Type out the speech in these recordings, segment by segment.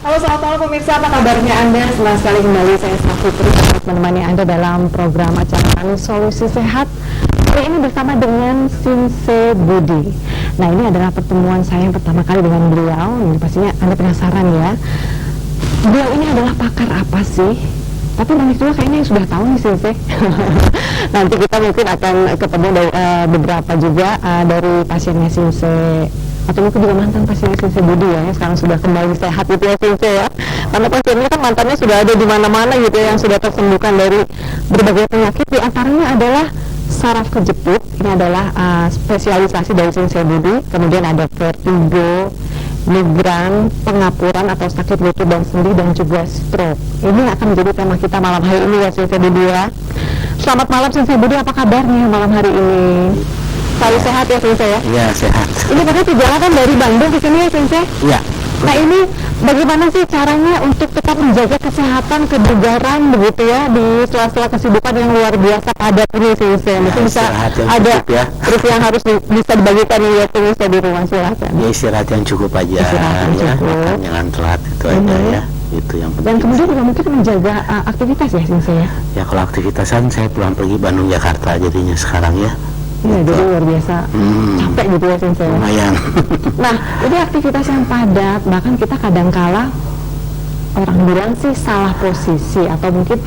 Halo, selamat malam pemirsa, apa kabarnya Anda? Senang sekali kembali saya Safitri menemani Anda dalam program acara kami Solusi Sehat. Hari ini bersama dengan Sinse Budi. Nah, ini adalah pertemuan saya yang pertama kali dengan beliau. Ini pastinya Anda penasaran ya. Beliau ini adalah pakar apa sih? Tapi banyak juga kayaknya yang sudah tahu nih Sinse. Nanti kita mungkin akan ketemu dari, beberapa juga dari pasiennya Sinse, atau mungkin juga mantan pasien Sinse Budi ya, yang sekarang sudah kembali sehat gitu ya Sinse ya. Karena pasiennya kan mantannya sudah ada di mana-mana gitu ya, yang sudah tersembuhkan dari berbagai penyakit. Di antaranya adalah saraf kejepit. Ini adalah spesialisasi dari Sinse Budi. Kemudian ada vertigo, migran, pengapuran atau sakit lutut dan sendi, dan juga stroke. Ini akan menjadi tema kita malam hari ini ya Sinse Budi ya. Selamat malam Sinse Budi, apa kabarnya malam hari ini? Selalu sehat ya Sinse ya? Iya, sehat. Ini pakai perjalanan dari Bandung ke sini ya Sinse? Iya. Nah, ini bagaimana sih caranya untuk tetap menjaga kesehatan, kebugaran begitu ya di sela-sela kesibukan yang luar biasa padat ini Sinse? Mungkin bisa ada ya. terus yang harus bisa dibagikan ya Sinse di rumah, silakan. Ya, istirahat yang cukup aja, Istirahat yang cukup. Makan jangan telat, itu aja ya. Itu yang penting. Dan kemudian juga mungkin menjaga aktivitas ya Sinse ya? Ya, kalau aktivitasan saya pulang pergi Bandung Jakarta jadinya sekarang ya. Iya, jadi luar biasa capek gitu ya Sinse. Lumayan. Nah, ini aktivitas yang padat, bahkan kita kadangkala orang bilang sih salah posisi atau mungkin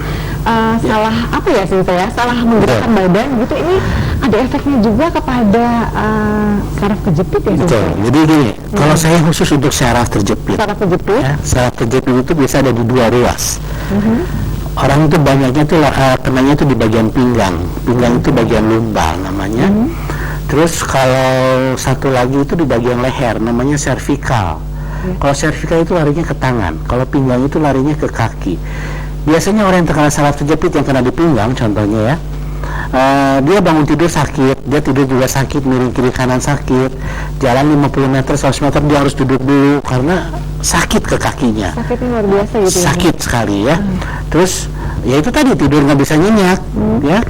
salah apa ya Sinse ya, salah menggerakkan badan gitu. Ini ada efeknya juga kepada saraf kejepit ya Sinse. Betul. Jadi gini, kalau saya khusus untuk saraf terjepit. Saraf kejepit? Ya, saraf terjepit itu biasa ada di dua ruas. Orang itu banyaknya tuh kenanya itu di bagian pinggang. Pinggang itu bagian lumbar namanya. Terus kalau satu lagi itu di bagian leher namanya cervical. Kalau cervical itu larinya ke tangan. Kalau pinggang itu larinya ke kaki. Biasanya orang yang terkena saraf terjepit yang kena di pinggang contohnya ya, dia bangun tidur sakit, dia tidur juga sakit, miring kiri kanan sakit, jalan 50 meter, 100 meter dia harus duduk dulu karena sakit ke kakinya. Sakitnya luar biasa gitu ya? Sakit sekali ya. Terus ya itu tadi tidur nggak bisa nyenyak ya.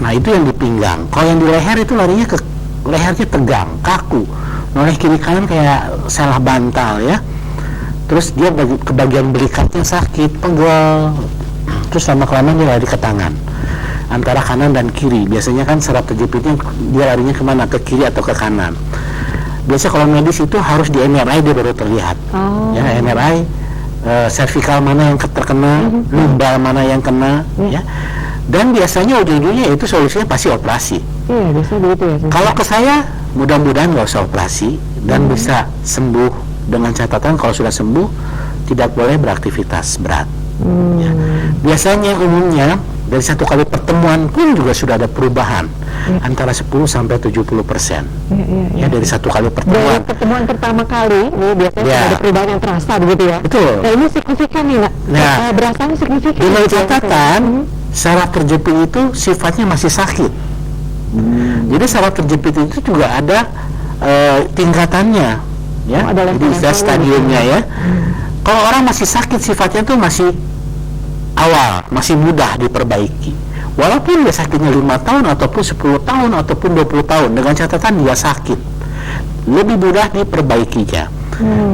Nah, itu yang di pinggang. Kalau yang di leher itu larinya ke lehernya tegang, kaku, noleh kiri kanan kayak salah bantal ya. Terus dia ke bagian belikatnya sakit, pegel. Terus lama-kelamaan dia lari ke tangan, antara kanan dan kiri. Biasanya kan saraf terjepitnya dia larinya kemana? Ke kiri atau ke kanan. Biasa kalau medis itu harus di MRI dia baru terlihat. Ya, MRI cervical mana yang terkena, lumbar mana yang kena, ya. Dan biasanya ujung-ujungnya itu solusinya pasti operasi. Iya, biasa begitu ya Sinse. Kalau ke saya, mudah-mudahan nggak usah operasi dan bisa sembuh. Dengan catatan kalau sudah sembuh tidak boleh beraktivitas berat. Ya. Biasanya umumnya dari satu kali pertemuan pun juga sudah ada perubahan antara 10 sampai 70%. Ya, dari satu kali pertemuan. Dari pertemuan pertama kali, ini biasanya sudah ada perubahan yang terasa begitu ya. Betul. Nah, ini signifikan nih, Nak. Nah, berasanya signifikan. Dengan catatan saraf terjepit itu sifatnya masih sakit. Jadi saraf terjepit itu juga ada tingkatannya. Ya, jadi stadiumnya ya. Kalau orang masih sakit sifatnya tuh masih awal, masih mudah diperbaiki. Walaupun dia sakitnya 5 tahun ataupun 10 tahun ataupun 20 tahun, dengan catatan dia sakit, lebih mudah diperbaikinya.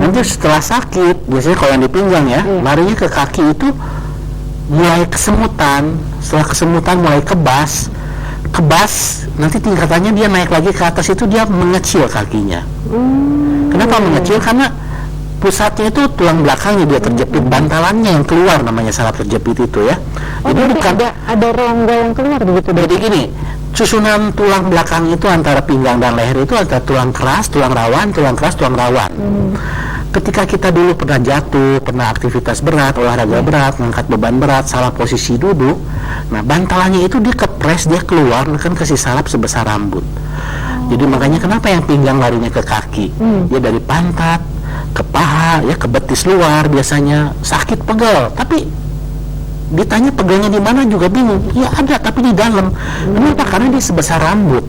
Nanti setelah sakit, biasanya kalau yang di pinggang ya, larinya ke kaki itu mulai kesemutan. Setelah kesemutan mulai kebas, nanti tingkatannya dia naik lagi ke atas, itu dia mengecil kakinya. Kenapa mengecil? Karena pusatnya itu tulang belakangnya dia terjepit, bantalannya yang keluar namanya saraf terjepit itu ya. Jadi bukan ada rongga yang keluar begitu. Jadi gini, susunan tulang belakang itu antara pinggang dan leher itu antara tulang keras, tulang rawan, tulang keras, tulang rawan. Ketika kita dulu pernah jatuh, pernah aktivitas berat, olahraga berat, mengangkat beban berat, salah posisi duduk, nah bantalannya itu dia kepres, dia keluar kan ke si saraf sebesar rambut. Jadi makanya kenapa yang pinggang larinya ke kaki, dia dari pantat ke paha ya, ke betis luar biasanya sakit, pegel. Tapi ditanya pegelnya di mana juga bingung. Ya ada, tapi di dalam. Kenapa? Karena dia sebesar rambut.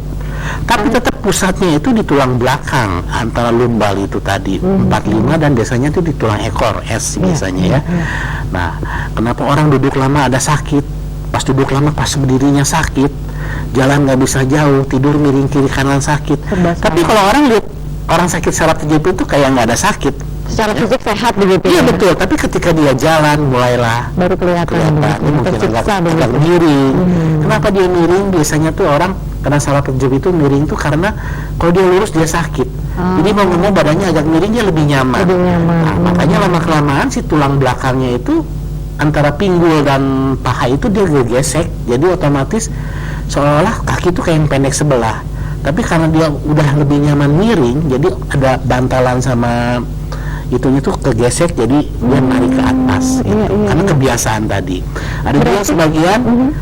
Tapi tetap pusatnya itu di tulang belakang antara lumbar itu tadi 45, dan biasanya itu di tulang ekor S biasanya ya. Nah, kenapa orang duduk lama ada sakit? Pas duduk lama, pas berdirinya sakit, jalan nggak bisa jauh, tidur miring kiri kanan sakit. Tapi kalau orang lihat orang sakit saraf terjepit itu kayak nggak ada sakit, secara fisik sehat begitu. Iya ya? betul, tapi ketika dia jalan mulailah Baru kelihatan ini begitu, mungkin tersiksa agak begitu. miring. Kenapa dia miring? Biasanya tuh orang kena salah penjepit itu miring tuh karena kalau dia lurus dia sakit. Jadi mau nggak mau badannya agak miring dia lebih nyaman. Lebih nyaman. Nah, makanya lama kelamaan si tulang belakangnya itu antara pinggul dan paha itu dia gesek, jadi otomatis seolah-olah kaki itu kayak yang pendek sebelah. Tapi karena dia udah lebih nyaman miring, jadi ada bantalan sama itunya tuh kegesek, jadi dia narik ke atas gitu. Karena kebiasaan tadi. Ada juga sebagian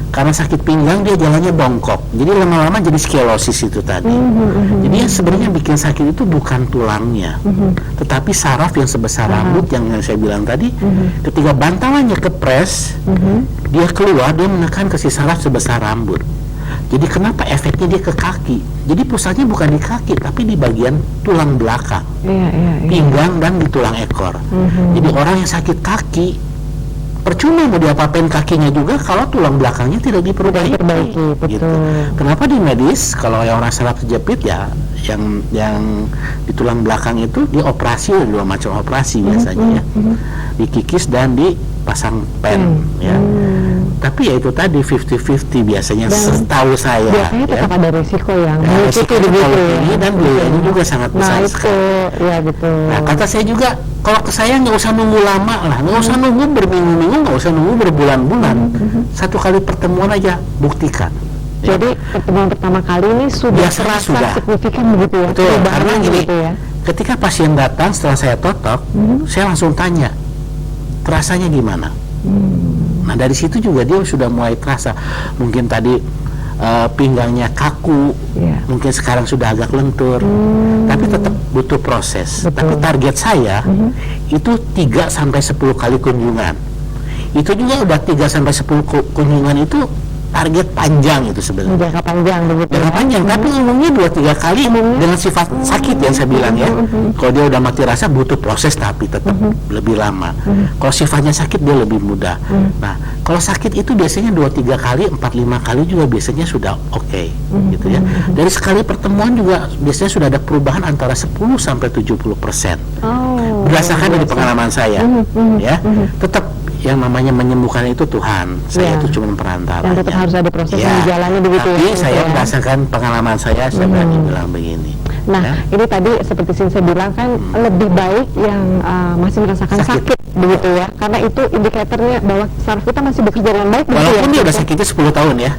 karena sakit pinggang dia jalannya bongkok, jadi lama-lama jadi skelosis itu tadi. Jadi yang sebenarnya bikin sakit itu bukan tulangnya, tetapi saraf yang sebesar rambut yang saya bilang tadi. Ketika bantalannya kepres, dia keluar, dia menekan ke si saraf sebesar rambut. Jadi kenapa efeknya dia ke kaki? Jadi pusatnya bukan di kaki, tapi di bagian tulang belakang, pinggang dan di tulang ekor. Jadi orang yang sakit kaki, percuma mau diapa-apain kakinya juga kalau tulang belakangnya tidak diperbaiki. Gitu. Kenapa di medis kalau yang orang saraf kejepit ya, yang di tulang belakang itu dioperasi, ada dua macam operasi biasanya ya, dikikis dan dipasang pen ya. Tapi ya itu tadi 50-50 biasanya setahu saya. Biasanya tetap ada resiko yang resiko ini dan biayanya juga sangat besar sekali. Ya betul. Nah kata saya juga, kalau ke saya nggak usah nunggu lama lah, nggak usah nunggu berminggu-minggu, nggak usah nunggu berbulan-bulan. Satu kali pertemuan aja buktikan. Jadi pertemuan pertama kali ini sudah terasa signifikan begitu ya? Betul, karena gini, ya? ketika pasien datang setelah saya totok, saya langsung tanya, terasanya gimana? Nah dari situ juga dia sudah mulai terasa, mungkin tadi pinggangnya kaku, mungkin sekarang sudah agak lentur, tapi tetap butuh proses. Tapi target saya itu 3-10 kali kunjungan. Itu juga udah 3-10 kunjungan itu target panjang itu sebenarnya. Jangka panjang begitu. Jangka panjang, tapi umumnya 2-3 kali dengan sifat sakit yang saya bilang ya. Kalau dia udah mati rasa butuh proses tapi tetap lebih lama. Kalau sifatnya sakit dia lebih mudah. Nah, kalau sakit itu biasanya 2-3 kali, 4-5 kali juga biasanya sudah oke, gitu ya. Dari sekali pertemuan juga biasanya sudah ada perubahan antara 10-70%. Berdasarkan dari pengalaman saya, ya. Tetap yang namanya menyembuhkan itu Tuhan, saya itu cuma perantara. Dan tetap harus ada proses yang dijalani begitu. Tapi saya berdasarkan pengalaman saya berani bilang begini. Nah, ini tadi seperti saya bilang kan lebih baik yang masih merasakan sakit begitu ya, karena itu indikatornya bahwa saraf kita masih bekerja dengan baik. Walaupun dia udah sakitnya 10 tahun ya.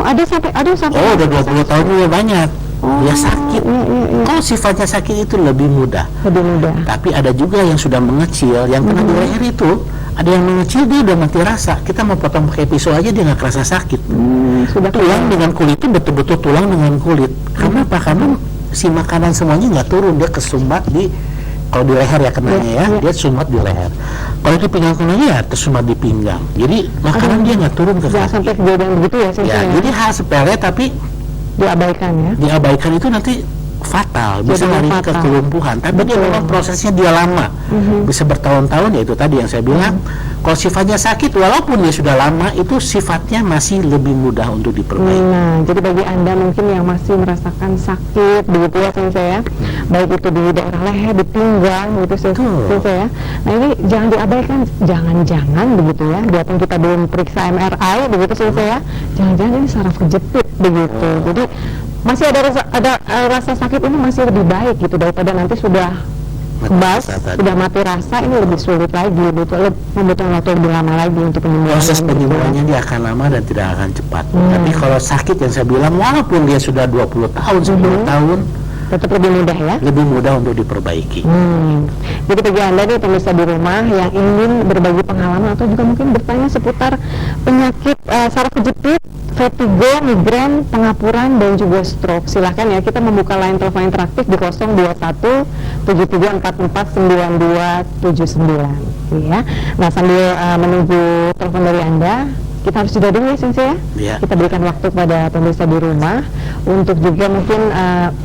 Ada sampai. Oh, udah 20 tahun juga banyak. Dia sakit. Kalau sifatnya sakit itu lebih mudah. Tapi ada juga yang sudah mengecil, yang kena di leher itu. Ada yang mengecil dia udah mati rasa. Kita mau potong pakai pisau aja dia nggak kerasa sakit. Tulang dengan kulit itu betul-betul tulang dengan kulit. Kenapa? Karena si makanan semuanya nggak turun, dia kesumbat kalau di leher ya kenanya ya, dia sumbat di leher. Kalau di pinggang kenanya ya tersumbat di pinggang. Jadi makanan dia nggak turun ke kaki. Sampai kejadian begitu ya, jadi hal sepele tapi diabaikan ya. Diabaikan itu nanti fatal, bisa lari ke kelumpuhan. Tapi dia memang prosesnya dia lama, bisa bertahun-tahun. Ya itu tadi yang saya bilang, kalau sifatnya sakit walaupun dia sudah lama, itu sifatnya masih lebih mudah untuk diperbaiki. Nah, jadi bagi Anda mungkin yang masih merasakan sakit begitu ya saya, baik itu di daerah leher, di pinggang gitu saya. Nah ini jangan diabaikan, jangan begitu ya, biarpun kita belum periksa MRI begitu saya, jangan-jangan ini saraf kejepit begitu. Jadi masih ada rasa sakit ini masih lebih baik gitu daripada nanti sudah kebas, sudah mati rasa, ini lebih sulit lagi, membutuhkan waktu lebih lama lagi untuk penyembuhan. Proses penyembuhannya dia akan lama dan tidak akan cepat. Tapi kalau sakit yang saya bilang, walaupun dia sudah 20 tahun, 10 tahun, tetap lebih mudah ya? Lebih mudah untuk diperbaiki. Jadi bagi Anda nih pemirsa di rumah yang ingin berbagi pengalaman atau juga mungkin bertanya seputar penyakit saraf kejepit, vertigo, migrain, pengapuran, dan juga stroke, silahkan ya, kita membuka line telepon interaktif di 021 7344 9279 ya. Nah sambil menunggu telepon dari Anda, kita harus jeda dulu ya Sensei ya. Kita berikan waktu kepada pemirsa di rumah untuk juga mungkin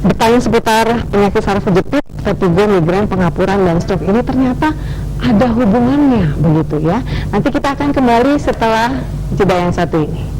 bertanya seputar penyakit saraf kejepit, vertigo, migrain, pengapuran, dan stroke ini ternyata ada hubungannya begitu ya. Nanti kita akan kembali setelah jeda yang satu ini.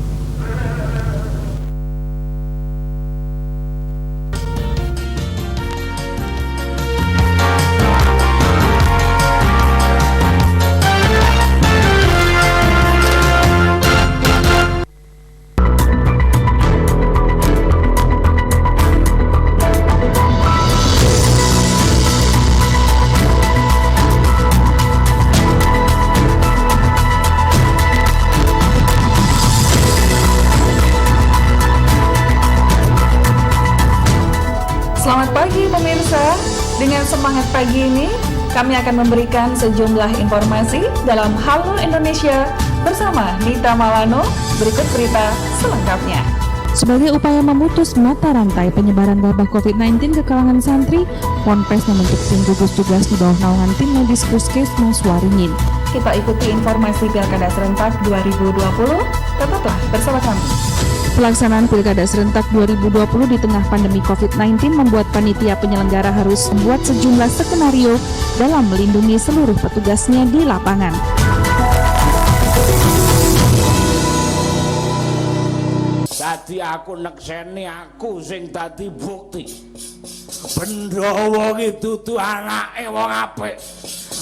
pemirsa, dengan semangat pagi ini, kami akan memberikan sejumlah informasi dalam Halo Indonesia bersama Nita Malano. Berikut berita selengkapnya. Sebagai upaya memutus mata rantai penyebaran wabah COVID-19 ke kalangan santri, Ponpes membentuk tim gugus tugas di bawah naungan tim medis Puskesmas Waringin. Kita ikuti informasi Pilkada Serentak 2020. Tetaplah bersama kami. Pelaksanaan Pilkada Serentak 2020 di tengah pandemi COVID-19 membuat panitia penyelenggara harus membuat sejumlah skenario dalam melindungi seluruh petugasnya di lapangan. Tadi aku nekseni aku sing dadi bukti. Pendowo ki dudu anake wong apik.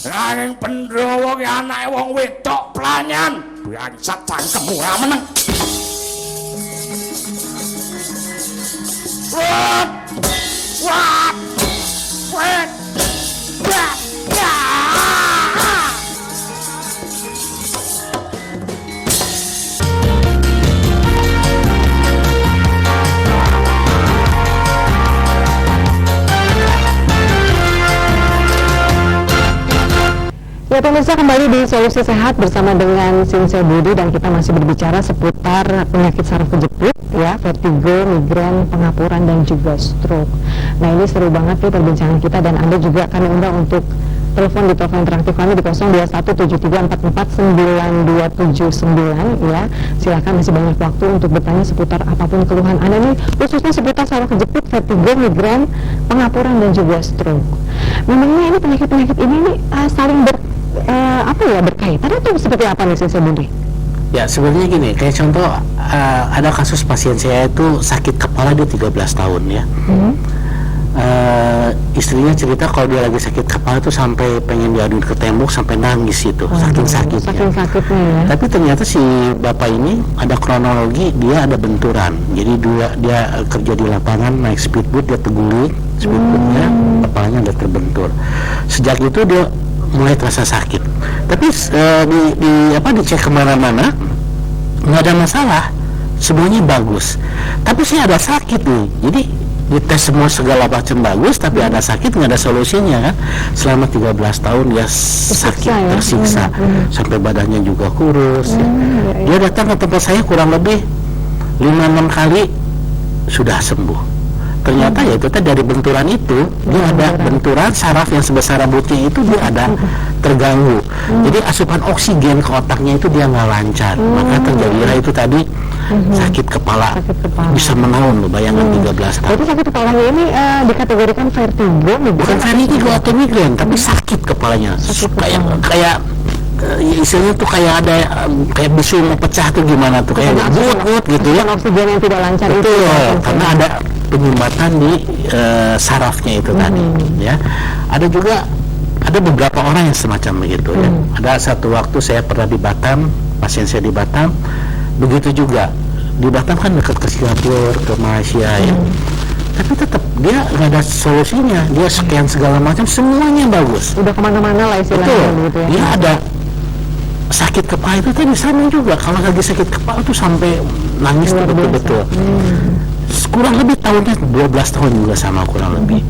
Nanging Pendowo ki anake wong wedok planyan. Bangsat cangkemmu ora meneng. Wat! Wat! Wat! Wat! Ya pemirsa, kembali di Solusi Sehat bersama dengan Sinse Budi, dan kita masih berbicara seputar penyakit saraf kejepit, ya, vertigo, migrain, pengapuran dan juga stroke. Nah ini seru banget nih perbincangan kita, dan Anda juga kami undang untuk telepon di telepon interaktif kami di 0217344979, ya. Silakan, masih banyak waktu untuk bertanya seputar apapun keluhan Anda nih, khususnya seputar saraf kejepit, vertigo, migrain, pengapuran dan juga stroke. Memangnya ini penyakit-penyakit ini nih saling berkaitan atau seperti apa nih Sinse Budi? Ya sebenarnya gini, kayak contoh ada kasus pasien saya itu sakit kepala, dia 13 tahun ya. Istrinya cerita kalau dia lagi sakit kepala itu sampai pengen diadu ke tembok, sampai nangis itu, saking sakitnya. Saking sakitnya ya. Tapi ternyata si bapak ini ada kronologi, dia ada benturan. Jadi dia kerja di lapangan, naik speedboat, dia teguling speedboatnya, kepalanya udah terbentur. Sejak itu dia mulai terasa sakit. Tapi dicek kemana-mana nggak ada masalah, semuanya bagus. Tapi saya ada sakit nih, jadi dites semua segala macam bagus, tapi ada sakit, nggak ada solusinya kan. Selama 13 tahun dia sakit, tersiksa, sampai badannya juga kurus. Dia datang ke tempat saya kurang lebih 5-6 kali sudah sembuh. Ternyata ya itu dari benturan itu, dia ada benturan saraf yang sebesar rambutnya itu, dia ada terganggu. Jadi asupan oksigen ke otaknya itu dia nggak lancar, maka terjadilah itu tadi sakit kepala. Bisa menaun loh, bayangkan 13 tahun. Jadi sakit kepalanya ini dikategorikan vertigo, bukan vertigo atau migrain, tapi sakit kepalanya. Kayak istilahnya tuh kayak ada kayak bisu mau pecah tuh gimana tuh, kayak but gitu ya. Oksigen yang tidak lancar itu. Karena ada penyumbatan di sarafnya itu tadi ya. Ada juga beberapa orang yang semacam begitu ya. Ada satu waktu saya pernah di Batam, pasien saya di Batam begitu juga. Di Batam kan dekat ke Singapura, ke Malaysia ya. Tapi tetap dia nggak ada solusinya. Dia scan segala macam, semuanya bagus. Udah kemana-mana lah istilahnya gitu ya. Dia ada sakit kepala itu tadi sama juga. Kalau lagi sakit kepala tuh sampai nangis tuh betul-betul. Kurang lebih tahunnya 12 tahun juga sama kurang lebih.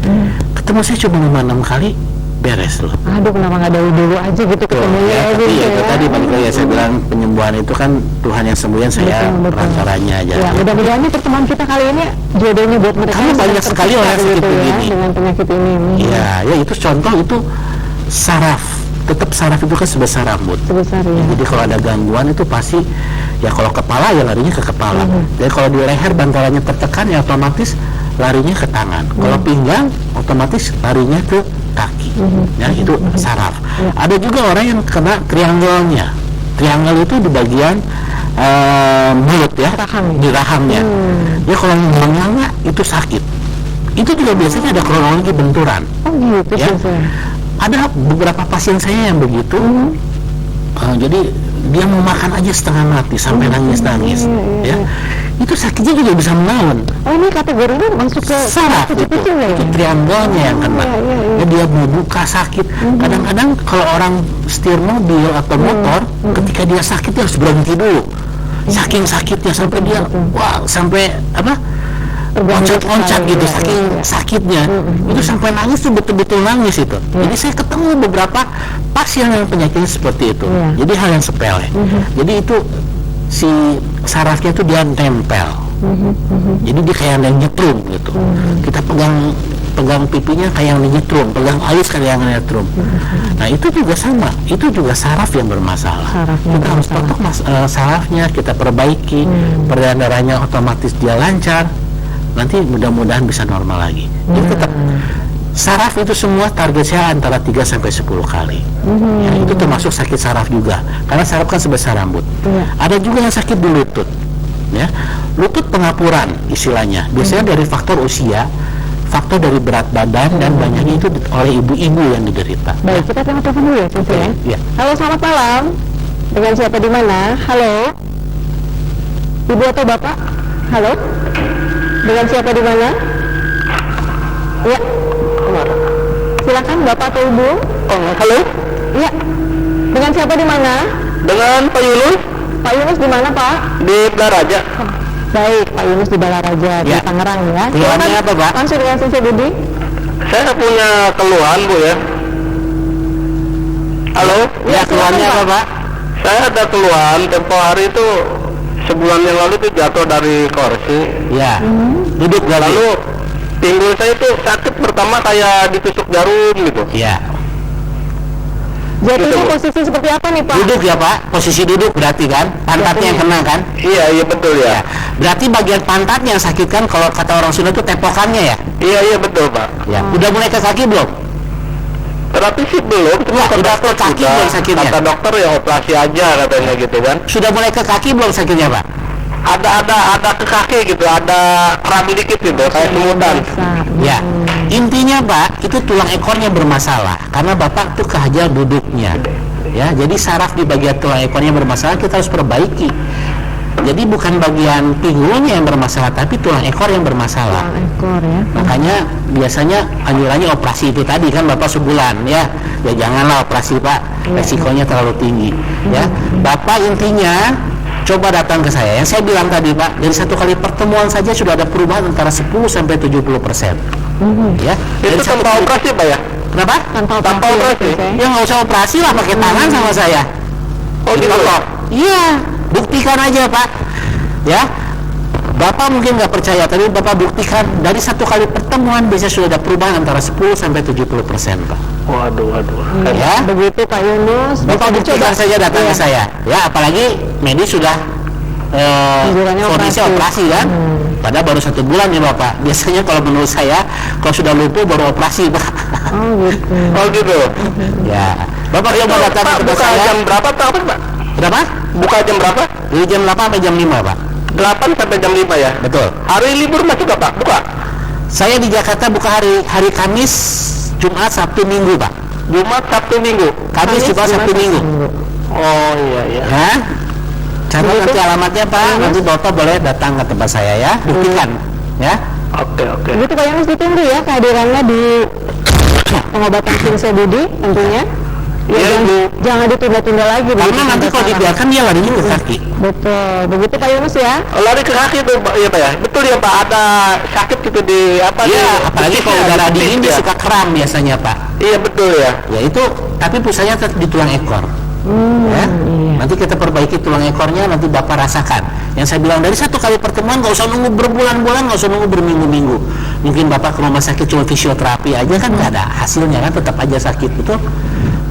Ketemu saya cuma 5-6 kali, beres loh. Aduh, kenapa nggak dari dulu aja gitu ketemunya ya, tapi ya, itu tadi balik lagi saya bilang, penyembuhan itu kan Tuhan yang sembuhin, saya perantaranya aja. Ya, mudah-mudahan nih pertemuan kita kali ini jodohnya buat mereka. Karena banyak sekali orang sakit gitu begini ya, dengan penyakit ini. Ya itu contoh, itu saraf. Tetap saraf itu kan sebesar rambut. Sebesar ya. Jadi kalau ada gangguan itu pasti ya, kalau kepala ya larinya ke kepala. Jadi kalau di leher bantalannya tertekan ya otomatis larinya ke tangan. Kalau pinggang otomatis larinya ke kaki. Ya itu saraf. Ada juga orang yang kena triangle-nya. Triangle itu di bagian mulut ya, di rahangnya. Ya kalau menganga itu sakit. Itu juga biasanya ada kronologi benturan. Oh gitu ya. Ada beberapa pasien saya yang begitu, jadi dia mau makan aja setengah mati sampai nangis-nangis, ya. Itu sakitnya juga bisa menaun. Oh ini kategorinya masuk ke saraf itu triangle-nya yang kena. Ya, dia mau buka sakit. Kadang-kadang kalau orang setir mobil atau motor, ketika dia sakit dia harus berhenti dulu. Saking sakitnya sampai dia, wah, sampai loncat-loncat gitu saking sakitnya. Itu sampai nangis tuh, betul-betul nangis itu. Jadi saya ketemu beberapa pasien yang penyakitnya seperti itu. Jadi hal yang sepele. Jadi itu si sarafnya tuh dia nempel. Jadi dia kayak yang nyetrum gitu. Kita pegang pipinya kayak yang nyetrum, pegang alis kayak yang nyetrum. Nah itu juga sama, itu juga saraf yang bermasalah. Kita harus potong sarafnya, kita perbaiki, peredaran darahnya otomatis dia lancar. Nanti mudah-mudahan bisa normal lagi. Jadi tetap saraf itu semua target saya antara 3 sampai 10 kali. Ya, itu termasuk sakit saraf juga, karena saraf kan sebesar rambut. Ada juga yang sakit di lutut. Ya, lutut pengapuran istilahnya. Biasanya dari faktor usia, faktor dari berat badan, dan banyaknya itu oleh ibu-ibu yang diderita. Baik, kita tengok telepon dulu ya, Sensei. Ya. Halo, selamat malam. Dengan siapa di mana? Halo. Ibu atau Bapak? Halo. Dengan siapa di mana? Ya. Silakan Bapak atau Ibu. Halo. Ya. Dengan siapa di mana? Dengan Pak Yunus. Pak Yunus di mana, Pak? Di Blaraja. Baik, Pak Yunus di Balaraja, di Ya. Tangerang ya. Keluhannya Silakan apa, Pak? langsung dengan Sensei Budi. Saya punya keluhan, Bu, ya. Halo? Ya, keluhannya apa, Pak? Saya ada keluhan, tempo hari itu sebulan yang lalu itu jatuh dari kursi. Ya. Duduk lagi. Lalu pinggul saya itu sakit, pertama kayak ditusuk jarum gitu. Ya. Jatuhnya Gitu, Bu. posisi seperti apa nih, Pak? Duduk ya, Pak. Posisi duduk berarti kan? Pantatnya yang kena kan? Iya betul ya. Berarti bagian pantat yang sakit kan, kalau kata orang Sunda itu tepokannya ya? Iya betul, Pak. Ya. Udah mulai ke kaki belum? Terapi sih belum, cuma Ya, ke udah dokter ke kaki sudah. belum sakitnya? Kata dokter ya operasi aja katanya gitu kan. Sudah mulai ke kaki belum sakitnya, Pak? Ada ke kaki gitu, ada kram dikit gitu, kayak semutan. Ya. Intinya, Pak, itu tulang ekornya bermasalah karena Bapak tuh kehajar duduknya. Ya, jadi saraf di bagian tulang ekornya bermasalah, kita harus perbaiki. Jadi bukan bagian pinggulnya yang bermasalah, tapi tulang ekor yang bermasalah. Ekor ya. Makanya biasanya anjurannya operasi itu tadi kan, Bapak sebulan ya. Ya janganlah operasi, Pak. Resikonya terlalu tinggi. Ya. Bapak intinya coba datang ke saya. Yang saya bilang tadi, Pak, dari satu kali pertemuan saja sudah ada perubahan antara 10 sampai 70%. Ya. Dari Itu satu tanpa kali- operasi, Pak ya? Kenapa? Tanpa Tanpa operasi. operasi. Ya nggak usah operasi lah, pakai tangan sama saya. Oh gitu. Iya, buktikan aja, Pak. Ya, Bapak mungkin nggak percaya, tapi Bapak buktikan dari satu kali pertemuan biasanya sudah ada perubahan antara 10 sampai 70%, Pak. Waduh. Ya, Begitu Pak Yunus. Bapak bisa buktikan dicoba. saja datang ke Iya. saya. Ya, apalagi medis sudah Anjurannya kondisinya operasi kan. Padahal baru 1 bulan ya, Bapak. Biasanya kalau menurut saya, kalau sudah lumpuh baru operasi, Pak. Oh gitu. Oh gitu. Ya, Bapak coba datang Pak, ke buka saya. jam berapa Pak? Berapa? Buka jam berapa? Dari jam 8 sampai jam 5, Pak. 8 sampai jam 5 ya? Betul. Hari libur masuk nggak Pak? Buka? Saya di Jakarta buka hari Kamis, Jumat, Sabtu, Minggu, Pak. Jumat, Sabtu, Minggu. Kamis, Jumat, Sabtu, Minggu. Oh iya. Ya. Catat nanti alamatnya, Pak. Nanti Bapak boleh datang ke tempat saya ya. Buktikan. Ya. Oke. Begitu Pak Yunus, ditunggu ya kehadirannya di pengobatan Sensei Budi tentunya. Ya, Iya, jangan, Bu. jangan ditunda-tunda lagi. Karena begitu nanti sampai kalau sekarang. dibiarkan dia larinya ke kaki. Betul. Begitu Pak Yunus ya. Oh, lari ke kaki tuh Pak, iya Pak ya? Betul ya Pak, ada sakit gitu di apa? Iya, di apalagi betisnya, kalau udara di dingin betis dia ya? suka kram biasanya, Pak. Iya betul ya. Ya itu, tapi pusatnya tetap di tulang ekor. Ya. Nanti kita perbaiki tulang ekornya, nanti Bapak rasakan. Yang saya bilang dari satu kali pertemuan nggak usah nunggu berbulan-bulan, nggak usah nunggu berminggu-minggu. Mungkin Bapak ke rumah sakit cuma fisioterapi aja kan nggak ada hasilnya kan, tetap aja sakit, betul.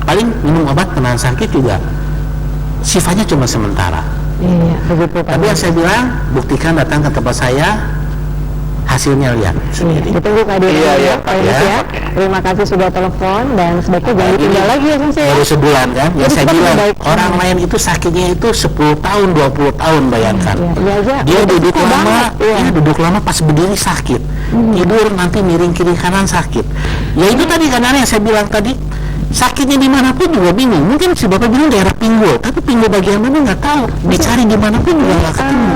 Paling minum obat penahan sakit juga sifatnya cuma sementara. Iya, begitu Pak. Tapi yang saya bilang, buktikan datang ke tempat saya, hasilnya lihat sendiri. Ditunggu kehadirannya Iya, ya, Pak Yunus ya. ya. Terima kasih sudah telepon dan sebaiknya jangan ditunda lagi ya Sensei. Baru sebulan kan, yang Jadi saya cepat bilang membaik. orang lain itu sakitnya itu 10 tahun, 20 tahun, bayangkan. Iya aja. Dia Udah duduk susah lama, banget, iya. ya duduk lama pas berdiri sakit, tidur nanti miring kiri kanan sakit. Ya itu tadi kadang yang saya bilang tadi, sakitnya dimanapun juga bingung. Mungkin si Bapak bilang daerah pinggul, tapi pinggul bagian mana nggak tahu. Dicari dimanapun juga nggak ketemu.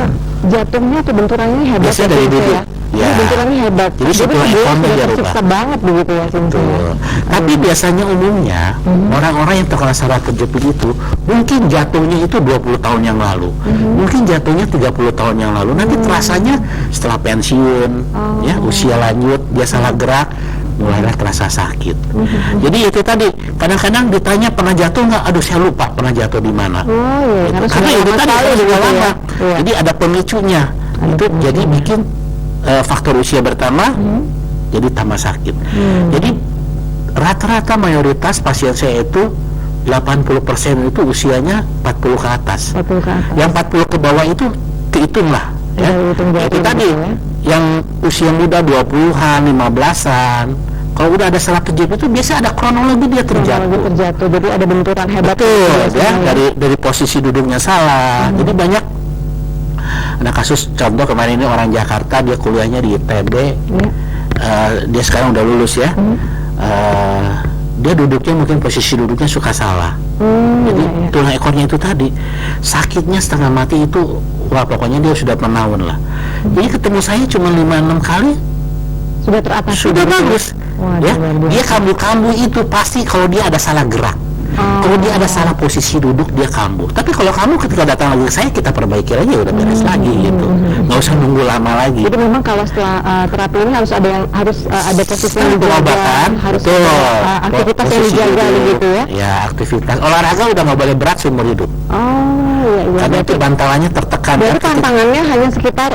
Jatuhnya atau benturannya hebat Biasanya ya, dari Sensei duduk. ya. Ya. Benturannya hebat. Jadi setelah tubuh ekornya sudah dia rubah. tersiksa banget begitu ya Sinse. Betul. Tapi biasanya umumnya orang-orang yang terkena saraf terjepit itu mungkin jatuhnya itu 20 tahun yang lalu, mungkin jatuhnya 30 tahun yang lalu. Nanti terasanya setelah pensiun, ya usia lanjut, dia salah gerak, mulailah terasa sakit. Jadi itu tadi, kadang-kadang ditanya pernah jatuh nggak? Aduh saya lupa pernah jatuh di mana. Oh iya, Gitu. Karena sudah itu lama tadi sekali sudah begitu lama. ya. Iya. Jadi ada pemicunya. Itu jadi bikin faktor usia bertambah, jadi tambah sakit. Jadi rata-rata mayoritas pasien saya itu 80% itu usianya 40 ke atas. 40 ke atas. Yang 40 ke bawah itu kehitung lah. Ya. Ya, hitung jari Itu tadi gitu ya. yang usia muda 20-an, 15-an. Kalau udah ada saraf terjepit itu biasa ada kronologi dia terjatuh. Kronologi terjatuh, jadi ada benturan hebat. Betul, biasanya ya, dari posisi duduknya salah. Jadi banyak ada kasus, contoh kemarin ini orang Jakarta, dia kuliahnya di ITB, dia sekarang udah lulus ya. Dia duduknya mungkin posisi duduknya suka salah. Jadi tulang ekornya itu tadi sakitnya setengah mati itu, wah pokoknya dia sudah menaun lah. Jadi ketemu saya cuma 5-6 kali Sudah teratasi. sudah begitu bagus. Wah, Ya, luar biasa. dia kambuh-kambuh itu pasti kalau dia ada salah gerak. Kalau dia ada salah posisi duduk, dia kambuh. Tapi kalau kamu ketika datang lagi ke saya, kita perbaiki aja, udah beres lagi gitu. Nggak usah nunggu lama lagi. Jadi memang kalau setelah terapi ini harus ada ada posisi yang dijaga, Pengobatan, harus betul. ada aktivitas yang Posisi dijaga duduk. gitu ya. Ya, aktivitas. Olahraga udah nggak boleh berat seumur hidup. Oh iya iya. Karena itu bantalannya tertekan. Berarti Ketika- tantangannya hanya sekitar